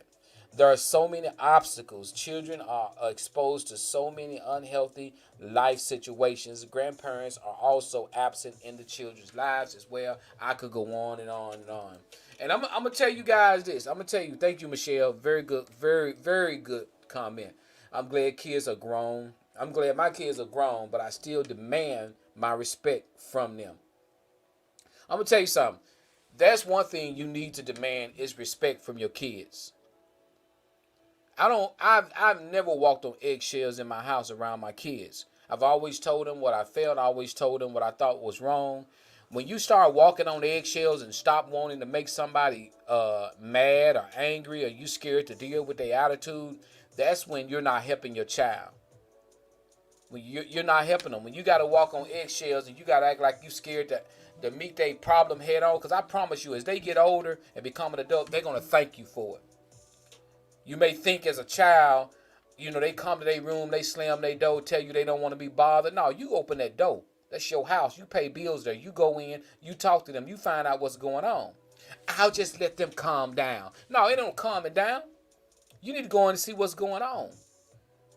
There are so many obstacles. Children are exposed to so many unhealthy life situations. Grandparents are also absent in the children's lives as well. I could go on and on and on. And I'm going to tell you guys this. I'm going to tell you, thank you, Michelle. Very good, very, very good comment. I'm glad kids are grown. I'm glad my kids are grown, but I still demand my respect from them. I'm going to tell you something. That's one thing you need to demand is respect from your kids. I've never walked on eggshells in my house around my kids. I've always told them what I felt. I always told them what I thought was wrong. When you start walking on eggshells and stop wanting to make somebody mad or angry, or you scared to deal with their attitude, that's when you're not helping your child. When you're not helping them. When you got to walk on eggshells and you got to act like you scared to meet their problem head on, because I promise you, as they get older and become an adult, they're going to thank you for it. You may think as a child, they come to their room, they slam their door, tell you they don't want to be bothered. No, you open that door. That's your house. You pay bills there. You go in, you talk to them, you find out what's going on. I'll just let them calm down. No, it don't calm it down. You need to go in and see what's going on.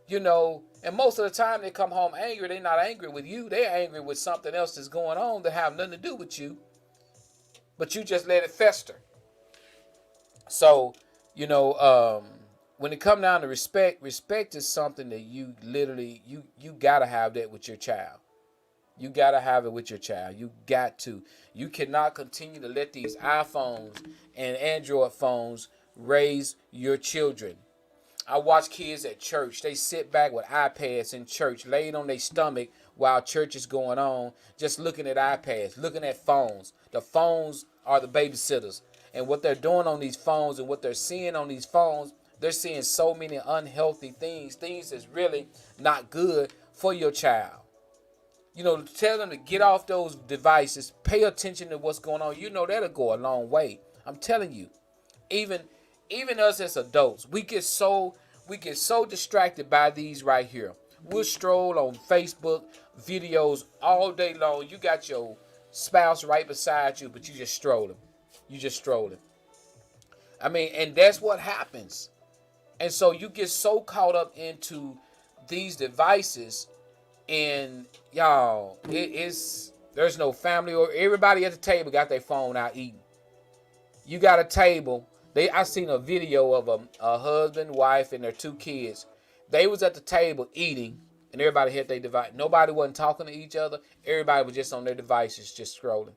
And most of the time they come home angry. They're not angry with you. They're angry with something else that's going on that have nothing to do with you. But you just let it fester. So, when it comes down to respect is something that you literally, you got to have that with your child. You got to have it with your child. You got to. You cannot continue to let these iPhones and Android phones raise your children. I watch kids at church. They sit back with iPads in church, laid on their stomach while church is going on, just looking at iPads, looking at phones. The phones are the babysitters. And what they're doing on these phones and what they're seeing on these phones, they're seeing so many unhealthy things that's really not good for your child. Tell them to get off those devices, pay attention to what's going on. That'll go a long way. I'm telling you, Even even us as adults, we get so distracted by these right here. We'll stroll on Facebook videos all day long. You got your spouse right beside you, but you just strolling. You just strolling. I mean, and that's what happens. And so you get so caught up into these devices, and y'all, there's no family, or everybody at the table got their phone out eating. You got a table. I seen a video of a husband, wife, and their 2 kids. They was at the table eating, and everybody had their device. Nobody wasn't talking to each other. Everybody was just on their devices, just scrolling.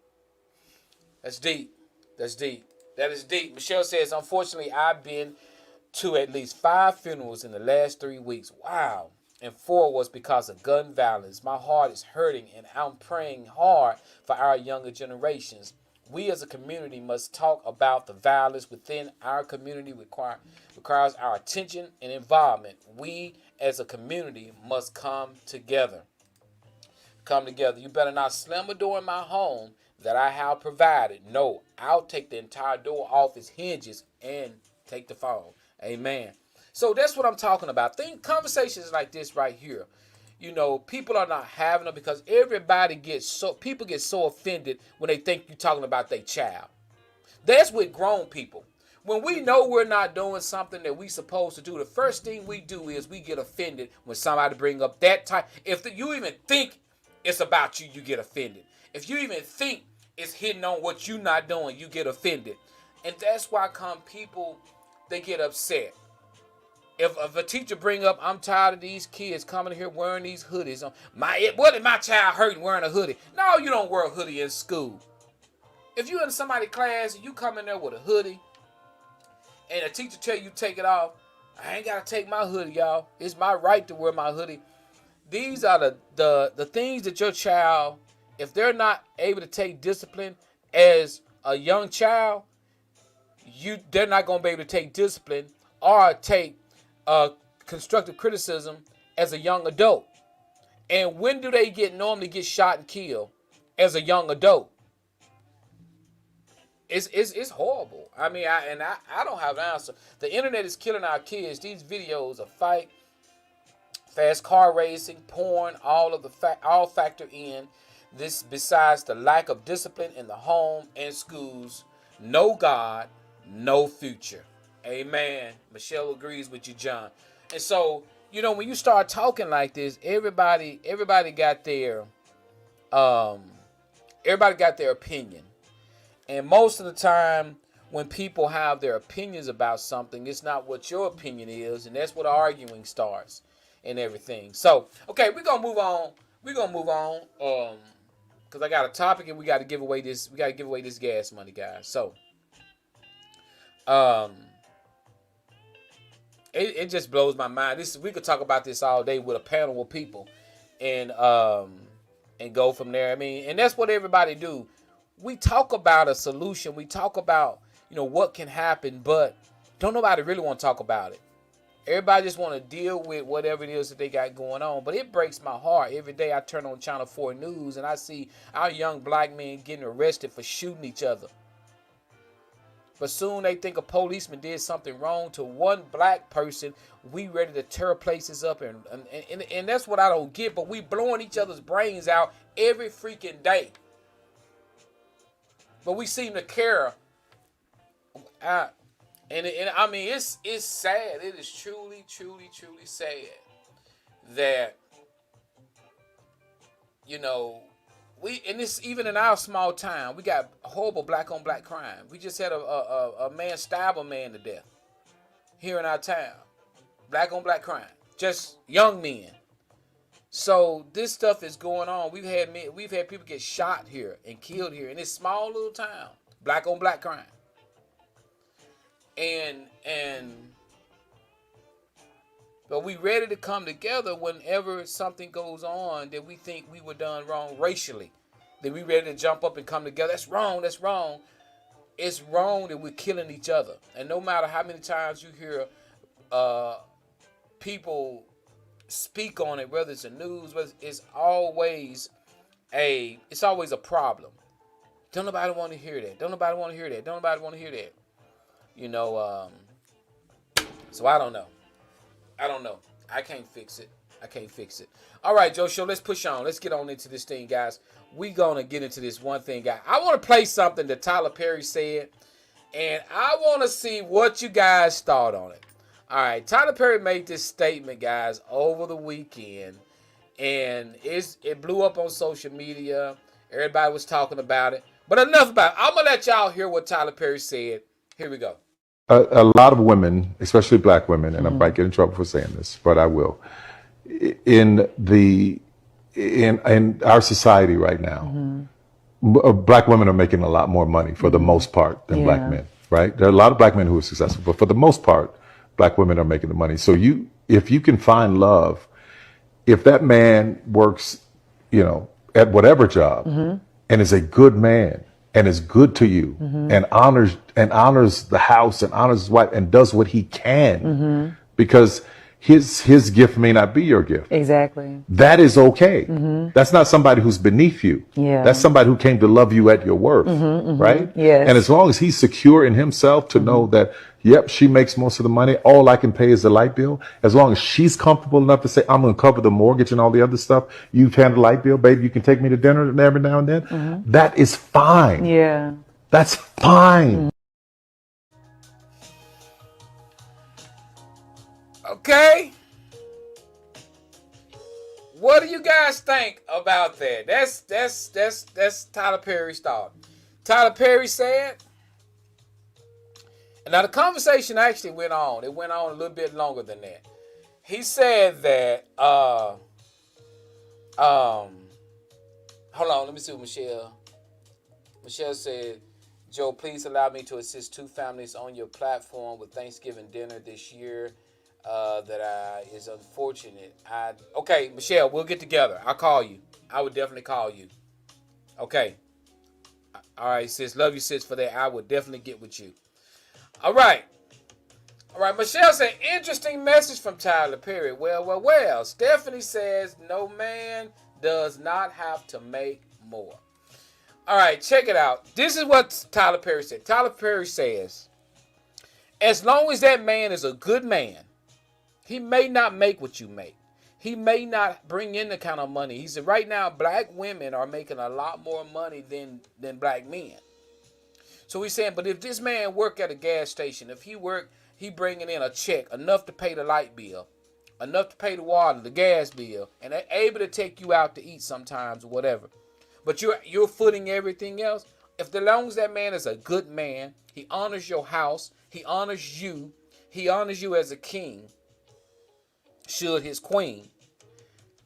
That's deep. That's deep. That is deep. Michelle says, unfortunately, I've been to at least 5 funerals in the last 3 weeks. Wow. And 4 was because of gun violence. My heart is hurting, and I'm praying hard for our younger generations. We as a community must talk about the violence within our community requires our attention and involvement. We as a community must come together. Come together. You better not slam a door in my home that I have provided. No, I'll take the entire door off its hinges and take the phone. Amen. So that's what I'm talking about. Think conversations like this right here. You know, people are not having them because people get so offended when they think you're talking about their child. That's with grown people. When we know we're not doing something that we supposed to do, the first thing we do is we get offended when somebody bring up that type. If you even think it's about you, you get offended. If you even think it's hitting on what you're not doing, you get offended. And that's why people, they get upset. If a teacher bring up, I'm tired of these kids coming here wearing these hoodies. What did my child hurt wearing a hoodie? No, you don't wear a hoodie in school. If you in somebody's class and you come in there with a hoodie and a teacher tell you take it off, I ain't got to take my hoodie, y'all. It's my right to wear my hoodie. These are the things that your child, if they're not able to take discipline as a young child, they're not going to be able to take discipline or take constructive criticism as a young adult. And when do they normally get shot and killed? As a young adult. It's horrible. I mean, I don't have an answer. The internet is killing our kids. These videos of fight, fast car racing, porn, all factor in this. Besides the lack of discipline in the home and schools, no God, no future. Amen. Michelle agrees with you, John. And so, you know, when you start talking like this, everybody got their opinion. And most of the time when people have their opinions about something, it's not what your opinion is, and that's what arguing starts and everything. So, okay, we're gonna move on. Because I got a topic and we gotta give away this gas money, guys. So It just blows my mind. We could talk about this all day with a panel of people, and go from there. I mean, and that's what everybody do. We talk about a solution. We talk about what can happen, but don't nobody really want to talk about it. Everybody just want to deal with whatever it is that they got going on. But it breaks my heart every day. I turn on Channel 4 News and I see our young black men getting arrested for shooting each other. But soon they think a policeman did something wrong to one black person. We ready to tear places up. And that's what I don't get. But we blowing each other's brains out every freaking day. But we seem to care. And I mean, it's sad. It is truly, truly, truly sad that, and this even in our small town, we got horrible black on black crime. We just had a man stab a man to death here in our town. Black on black crime, just young men. So this stuff is going on. We've had people get shot here and killed here in this small little town. Black on black crime. But we ready to come together whenever something goes on that we think we were done wrong racially. That we ready to jump up and come together. That's wrong. That's wrong. It's wrong that we're killing each other. And no matter how many times you hear people speak on it, whether it's the news, it's always a problem. Don't nobody want to hear that. Don't nobody want to hear that. Don't nobody want to hear that. So I don't know. I can't fix it. All right, Joe Show, let's push on. Let's get on into this thing, guys. We gonna get into this one thing, guys. I want to play something that Tyler Perry said, and I want to see what you guys thought on it. All right, Tyler Perry made this statement, guys, over the weekend, and it blew up on social media. Everybody was talking about it. But enough about it. I'm going to let y'all hear what Tyler Perry said. Here we go. A lot of women, especially black women, and I might get in trouble for saying this, but I will. In our society right now, black women are making a lot more money for the most part than black men, right? There are a lot of black men who are successful, but for the most part, black women are making the money. So if you can find love, if that man works, at whatever job and is a good man and is good to you and honors the house and honors his wife and does what he can because his gift may not be your gift. Exactly. That is okay. That's not somebody who's beneath you. Yeah. That's somebody who came to love you at your worth, right? Yes. And as long as he's secure in himself to know that, yep, she makes most of the money, all I can pay is the light bill. As long as she's comfortable enough to say, I'm going to cover the mortgage and all the other stuff. You've handled the light bill, baby. You can take me to dinner every now and then. That is fine. Yeah. That's fine. Okay. What do you guys think about that? That's Tyler Perry's thought. Tyler Perry said, and now the conversation actually went on. It went on a little bit longer than that. He said that hold on, let me see what Michelle said, Joe, please allow me to assist 2 families on your platform with Thanksgiving dinner this year. Is unfortunate. Okay, Michelle, we'll get together. I'll call you. I would definitely call you. Okay. All right, sis. Love you, sis, for that. I would definitely get with you. All right. Michelle said, interesting message from Tyler Perry. Well. Stephanie says, no man does not have to make more. All right, check it out. This is what Tyler Perry said. Tyler Perry says, as long as that man is a good man, he may not make what you make. He may not bring in the kind of money. He said right now, black women are making a lot more money than black men. So he's saying, but if this man work at a gas station, if he bringing in a check, enough to pay the light bill, enough to pay the water, the gas bill, and they're able to take you out to eat sometimes or whatever. But you're footing everything else. As long as that man is a good man, he honors your house, he honors you as a king, should his queen,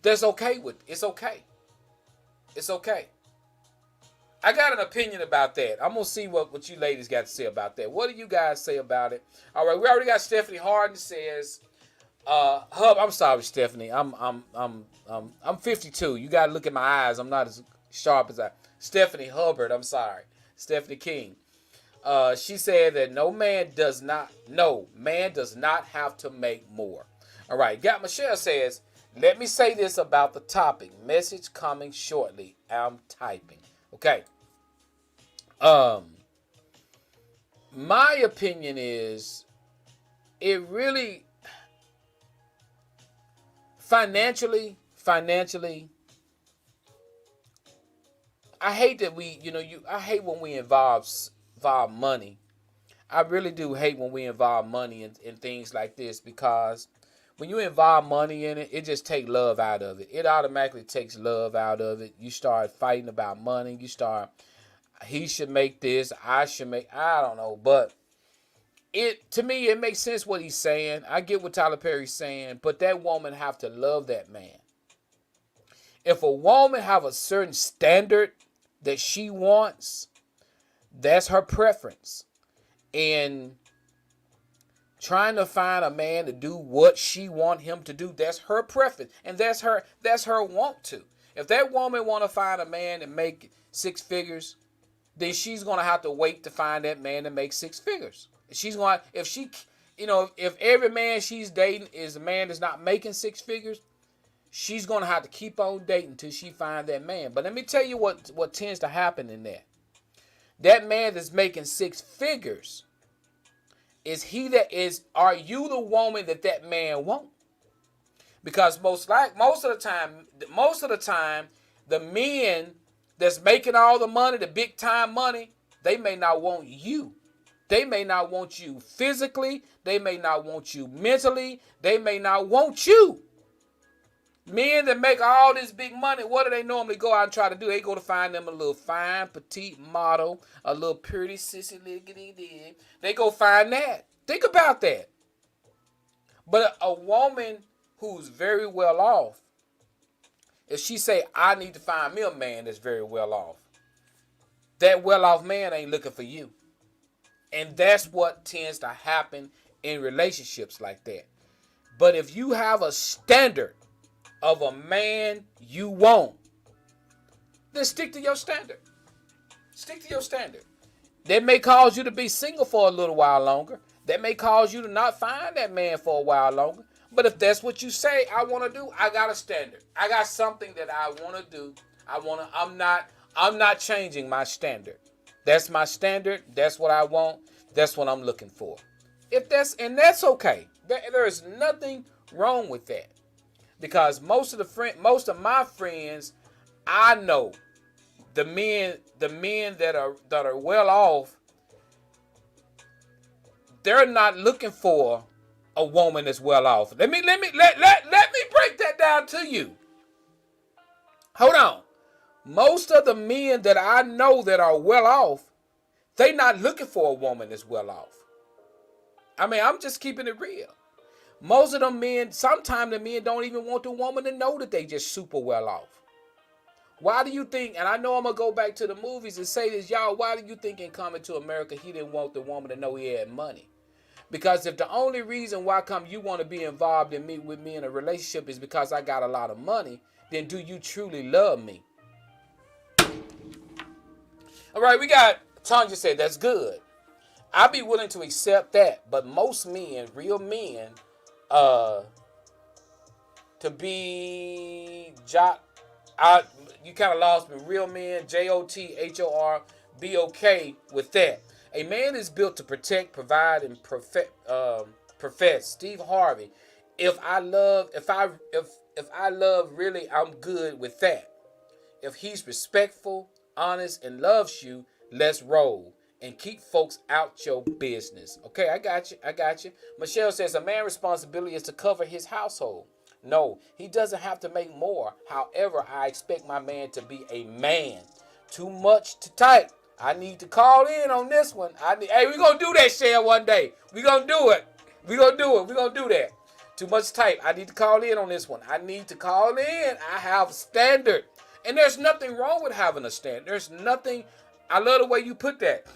that's okay with it's okay. It's okay. I got an opinion about that. I'm gonna see what you ladies got to say about that. What do you guys say about it? All right, we already got Stephanie Harden says, Hub, I'm sorry, Stephanie. I'm 52. You gotta look at my eyes. I'm not as sharp as Stephanie Hubbard, I'm sorry. Stephanie King. She said that no man does not have to make more. All right, got Michelle says, let me say this about the topic. Message coming shortly. I'm typing. Okay. My opinion is it really financially, I hate that I hate when we involve money. I really do hate when we involve money in things like this, because when you involve money in it, it just takes love out of it. It automatically takes love out of it. You start fighting about money. You start, he should make this, I don't know. But to me, it makes sense what he's saying. I get what Tyler Perry's saying, but that woman have to love that man. If a woman have a certain standard that she wants, that's her preference. And trying to find a man to do what she want him to do, that's her preference, and that's her want to. If that woman want to find a man to make 6 figures, then she's gonna have to wait to find that man to make 6 figures. If every man she's dating is a man that's not making 6 figures, she's gonna have to keep on dating until she find that man. But let me tell you what tends to happen in that. That man that's making 6 figures, are you the woman that man wants? Because most of the time, the men that's making all the money, the big time money, they may not want you. They may not want you physically. They may not want you mentally. They may not want you. Men that make all this big money, what do they normally go out and try to do? They go to find them a little fine, petite model, a little pretty sissy liggity. They go find that. Think about that. But a woman who's very well off, if she say, I need to find me a man that's very well off, that well off man ain't looking for you. And that's what tends to happen in relationships like that. But if you have a standard of a man you want, then stick to your standard. Stick to your standard. That may cause you to be single for a little while longer. That may cause you to not find that man for a while longer. But if that's what you say I want to do, I got a standard. I got something that I want to do. I'm not changing my standard. That's my standard. That's what I want. That's what I'm looking for. That's okay. There is nothing wrong with that. Because most of my friends, I know the men that are well off, they're not looking for a woman that's well off. Let me break that down to you. Hold on. Most of the men that I know that are well off, they not looking for a woman that's well off. I mean, I'm just keeping it real. Most of them men, sometimes the men don't even want the woman to know that they just super well off. Why do you think, and I know I'm going to go back to the movies and say this, y'all, why do you think in Coming to America he didn't want the woman to know he had money? Because if the only reason why come you want to be involved with me in a relationship is because I got a lot of money, then do you truly love me? All right, we got, Tanya said, that's good. I'd be willing to accept that, but most men, real men, to be you kind of lost me. Real men, JOTHOR, be okay with that. A man is built to protect, provide, and profess. Steve Harvey. If I love, really, I'm good with that. If he's respectful, honest, and loves you, let's roll. And keep folks out your business. Okay, I got you. Michelle says a man's responsibility is to cover his household. No, he doesn't have to make more. However, I expect my man to be a man. Too much to type. I need to call in on this one. Hey, we're going to do that, Shell, one day. We're going to do it. We're going to do that. Too much type. I need to call in on this one. I need to call in. I have a standard. And there's nothing wrong with having a standard. There's nothing. I love the way you put that.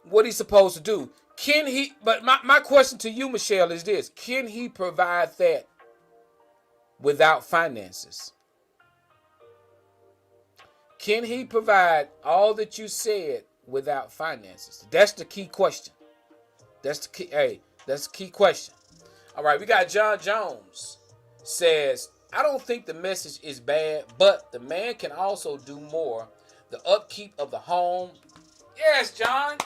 What he's supposed to do. Can he, but my question to you, Michelle, is this. Can he provide that without finances? Can he provide all that you said without finances? That's the key question. That's the key question. All right, we got John Jones says, I don't think the message is bad, but the man can also do more. The upkeep of the home. Yes, John.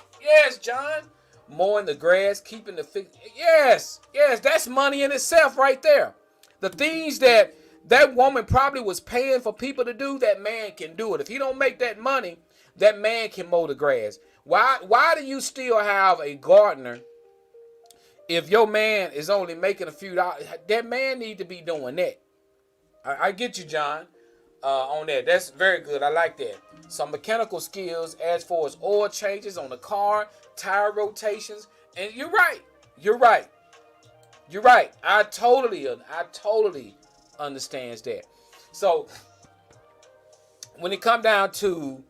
Mowing the grass, keeping the fish. Yes, that's money in itself right there. The things that woman probably was paying for people to do, that man can do it. If he don't make that money, that man can mow the grass. Why do you still have a gardener if your man is only making a few dollars? That man need to be doing that. I get you, John, on that. That's very good. I like that. Some mechanical skills as far as oil changes on the car, tire rotations. And you're right. I totally understands that. So when it come down to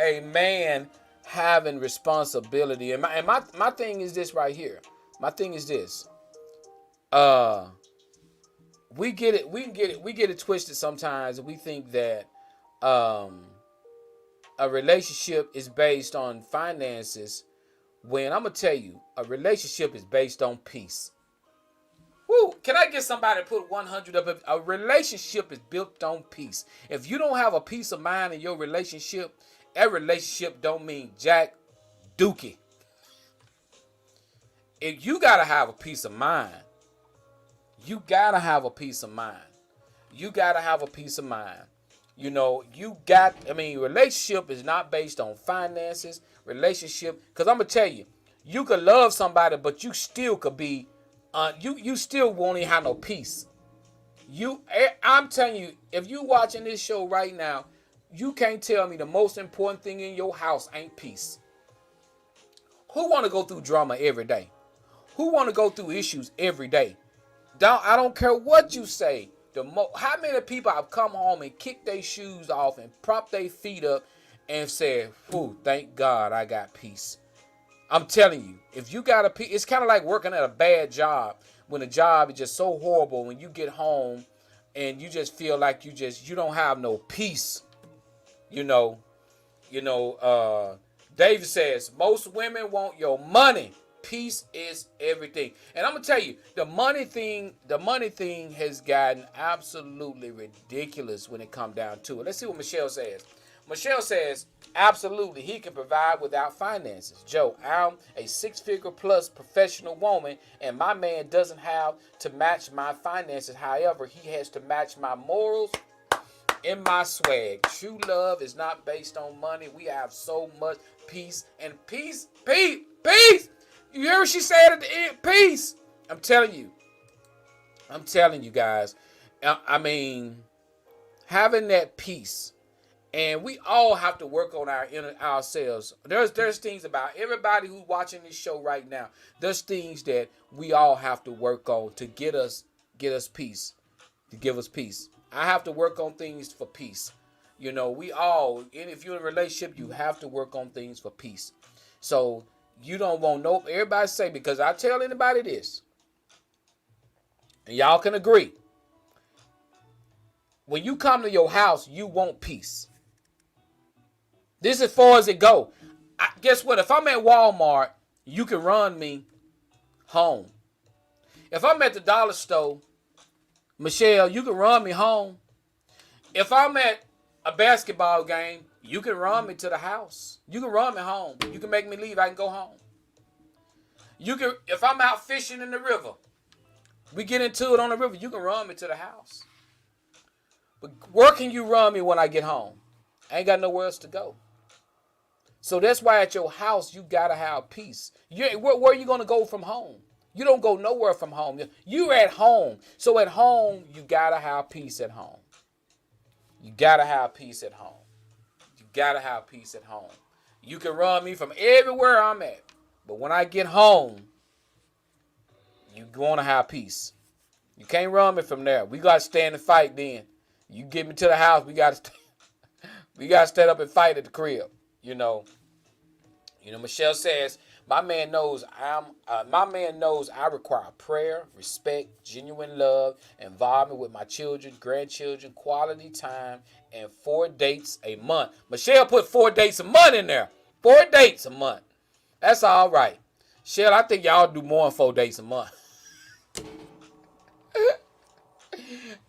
a man having responsibility, and my thing is this right here. My thing is this. We get it twisted sometimes, and we think that a relationship is based on finances, when I'm gonna tell you a relationship is based on peace. Woo! Can I get somebody to put 100 up? A relationship is built on peace. If you don't have a peace of mind in your relationship, that relationship don't mean jack dookie. if you got to have a peace of mind. You got to have a peace of mind. You got to have a peace of mind. Relationship is not based on finances. Relationship, because I'm going to tell you, you could love somebody, but you still could be, you still won't even have no peace. I'm telling you, if you watching this show right now, you can't tell me the most important thing in your house ain't peace. Who want to go through drama every day? Who want to go through issues every day? I don't care what you say. How many people have come home and kicked their shoes off and propped their feet up and said, "Whew, thank God I got peace." I'm telling you, if you got a peace, it's kind of like working at a bad job when the job is just so horrible. When you get home and you just feel like you don't have no peace. David says most women want your money. Peace is everything. And I'm gonna tell you, the money thing has gotten absolutely ridiculous when it comes down to it. Let's see what Michelle says. Michelle says, absolutely, he can provide without finances. Joe, I'm a 6-figure plus professional woman, and my man doesn't have to match my finances. However, he has to match my morals and my swag. True love is not based on money. We have so much peace and peace. You hear what she said at the end? Peace. I'm telling you guys. Having that peace, and we all have to work on ourselves. There's things about everybody who's watching this show right now. There's things that we all have to work on to get us peace, to give us peace. I have to work on things for peace. We all, and if you're in a relationship, you have to work on things for peace. So you don't want everybody say, because I tell anybody this, and y'all can agree. When you come to your house, you want peace. This is as far as it go. Guess what? If I'm at Walmart, you can run me home. If I'm at the dollar store, Michelle, you can run me home. If I'm at a basketball game, you can run me to the house. You can run me home. You can make me leave. I can go home. If I'm out fishing in the river, we get into it on the river, you can run me to the house. But where can you run me when I get home? I ain't got nowhere else to go. So that's why at your house, you got to have peace. Where are you going to go from home? You don't go nowhere from home. You're at home. So at home, you got to have peace at home. You got to have peace at home. You got to have peace at home. You can run me from everywhere I'm at. But when I get home, you want to have peace. You can't run me from there. We got to stand and fight then. You get me to the house, we got to stand up and fight at the crib. Michelle says, my man knows I require prayer, respect, genuine love, involvement with my children, grandchildren, quality time, and 4 dates a month. Michelle put 4 dates a month in there. 4 dates a month. That's all right. Michelle, I think y'all do more than 4 dates a month.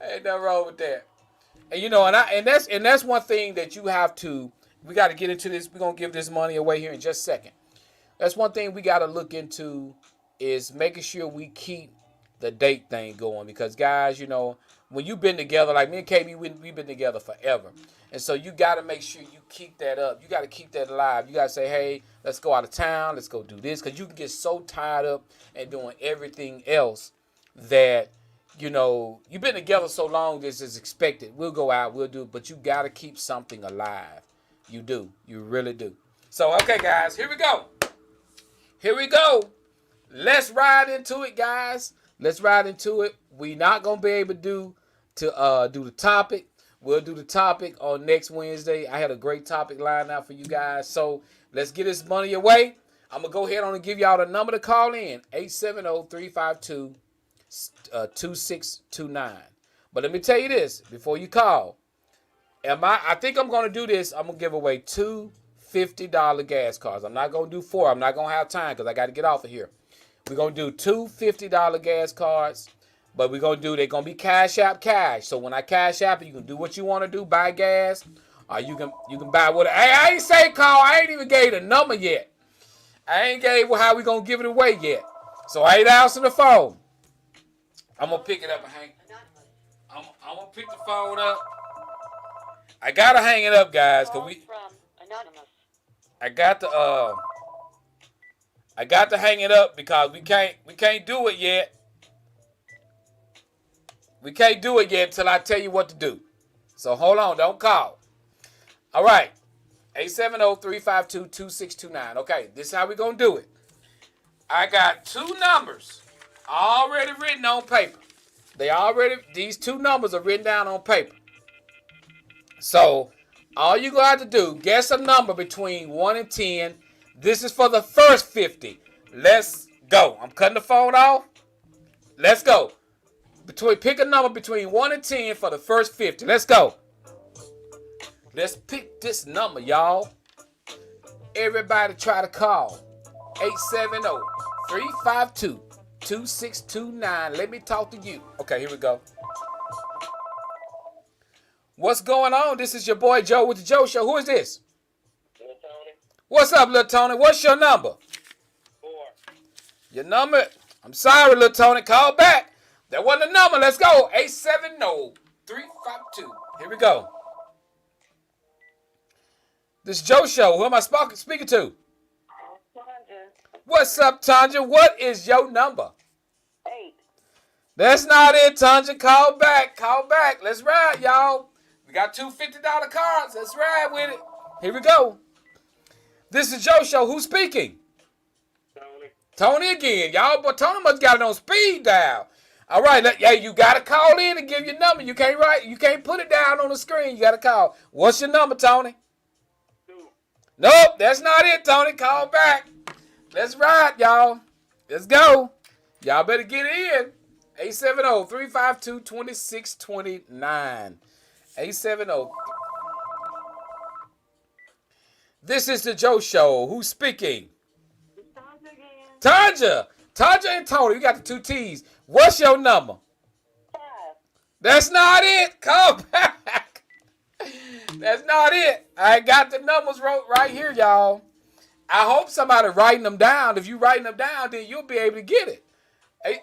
Ain't nothing wrong with that. And that's one thing that we got to get into this. We're going to give this money away here in just a second. That's one thing we got to look into is making sure we keep the date thing going. Because, guys, when you've been together, like me and KB, we've been together forever. And so you got to make sure you keep that up. You got to keep that alive. You got to say, hey, let's go out of town. Let's go do this. Because you can get so tied up and doing everything else that, you've been together so long, this is expected. We'll go out, we'll do it. But you got to keep something alive. You do. You really do. So, okay, guys, here we go. Let's ride into it, guys. Let's ride into it. We're not going to be able to do the topic. We'll do the topic on next Wednesday. I had a great topic lined out for you guys. So let's get this money away. I'm going to go ahead on and give y'all the number to call in. 870-352-2629. But let me tell you this before you call. I think I'm going to do this. I'm going to give away 2 $50 gas cards. I'm not going to do 4. I'm not going to have time because I got to get off of here. We're going to do 2 $50 gas cards. But they're going to be Cash App cash. So when I Cash App, you can do what you want to do, buy gas. Or you can buy what. Hey, I ain't say call. I ain't even gave the number yet. I ain't gave how we going to give it away yet. So I ain't answering the phone. I'm gonna pick it up and hang. I'm gonna pick the phone up. I gotta hang it up, guys, cause we. I got to hang it up because we can't do it yet. We can't do it yet until I tell you what to do. So hold on, don't call. All right. 870-352-2629. Okay, this is how we're going to do it. I got two numbers already written on paper. These two numbers are written down on paper. So all you going to have to do, guess a number between 1 and 10. This is for the first 50. Let's go. I'm cutting the phone off. Let's go. Pick a number between 1 and 10 for the first 50. Let's go. Let's pick this number, y'all. Everybody try to call. 870-352-2629. Let me talk to you. Okay, here we go. What's going on? This is your boy Joe with the Joe Show. Who is this? Little Tony. What's up, Little Tony? What's your number? 4. Your number? I'm sorry, Little Tony. Call back. That wasn't the number. Let's go. 870-352. Here we go. This Joe Show. Who am I speaking to? What's up, Tanja? What is your number? 8. That's not it, Tanja. Call back. Call back. Let's ride, y'all. We got two $50 cards. Let's ride with it. Here we go. This is Joe Show. Who's speaking? Tony. Tony again. Y'all, but Tony must got it on speed dial. All right, you got to call in and give your number. You can't put it down on the screen. You got to call. What's your number, Tony? 2. Nope, that's not it, Tony. Call back. Let's ride, y'all. Let's go. Y'all better get in. 870-352-2629. 870. This is the Joe Show. Who's speaking? Tanja. Tanja and Tony. You got the two T's. What's your number? 5. That's not it. Call back. That's not it. I got the numbers wrote right here, y'all. I hope somebody writing them down. If you writing them down, then you'll be able to get it. Hey.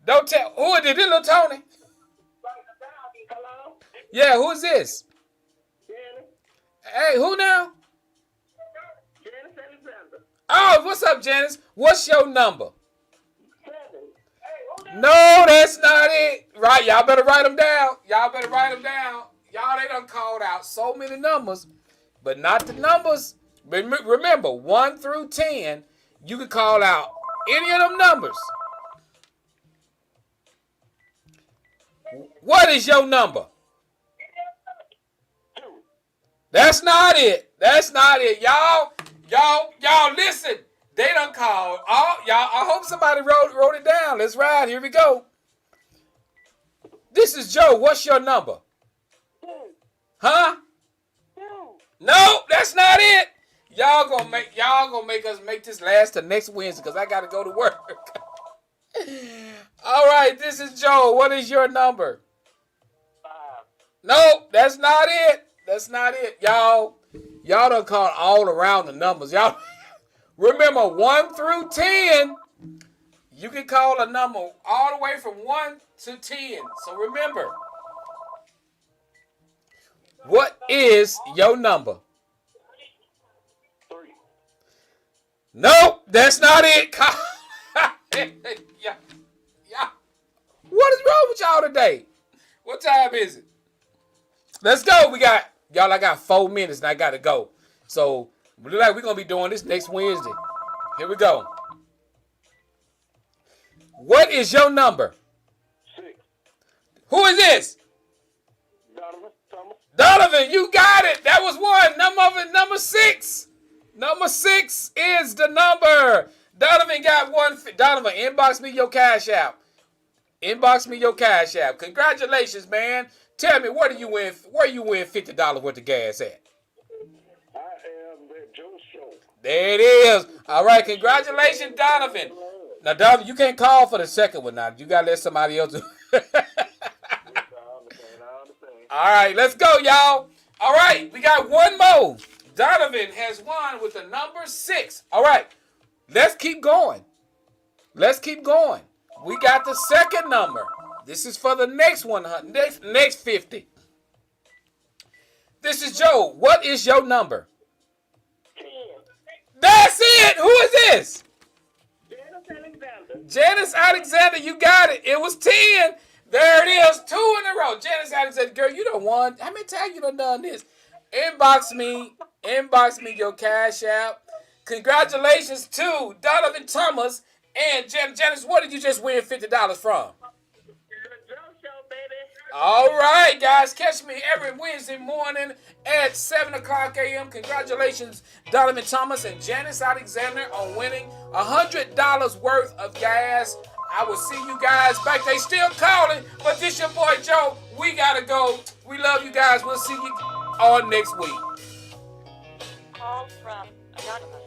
Don't tell. Who is it? Little Tony? Hello? Yeah, who is this? Janice. Hey, who now? Janice Alexander. Oh, what's up, Janice? What's your number? 7. No, that's not it. Right, y'all better write them down. Y'all better write them down. Y'all, they done called out so many numbers, but not the numbers. Remember, 1 through 10, you can call out any of them numbers. What is your number? 2. That's not it. That's not it. Y'all, listen. They done called. Oh, y'all, I hope somebody wrote it down. Let's ride. Here we go. This is Joe. What's your number? 2. Huh? 2. No, that's not it. Y'all gonna make us make this last to next Wednesday because I gotta go to work. All right, this is Joe. What is your number? 5. Nope, that's not it. That's not it. Y'all done called all around the numbers. Y'all remember 1 through 10. You can call a number all the way from 1 to 10. So remember, what is your number? 3. Nope, that's not it. Yeah. What is wrong with y'all today? What time is it? Let's go. I got 4 minutes and I got to go. So, look like we're going to be doing this next Wednesday. Here we go. What is your number? 6. Who is this? Donovan Thomas. Donovan, you got it. That was one. Number 6. Number 6 is the number. Donovan got one. Donovan, inbox me your cash app. Inbox me your cash app. Congratulations, man. Tell me, where you win $50 worth of gas at? I am the Joe Show. There it is. All right, congratulations, Donovan. Now, Donovan, you can't call for the second one now. You got to let somebody else do it. I understand. All right, let's go, y'all. All right, we got one more. Donovan has won with the number 6. All right, Let's keep going. Let's keep going. We got the second number. This is for the next 100, next 50. This is Joe. What is your number? 10. That's it. Who is this? Janice Alexander. Janice Alexander. You got it. It was 10. There it is. 2 in a row. Janice Alexander. Girl, you done won. How many times you done this? Inbox me your cash app. Congratulations to Donovan Thomas and Janice. What did you just win $50 from? The Joe Show, baby. All right, guys. Catch me every Wednesday morning at 7 o'clock a.m. Congratulations, Donovan Thomas and Janice Alexander, on winning $100 worth of gas. I will see you guys back. They still calling, but this your boy Joe. We got to go. We love you guys. We'll see you all next week. Call from Anonymous.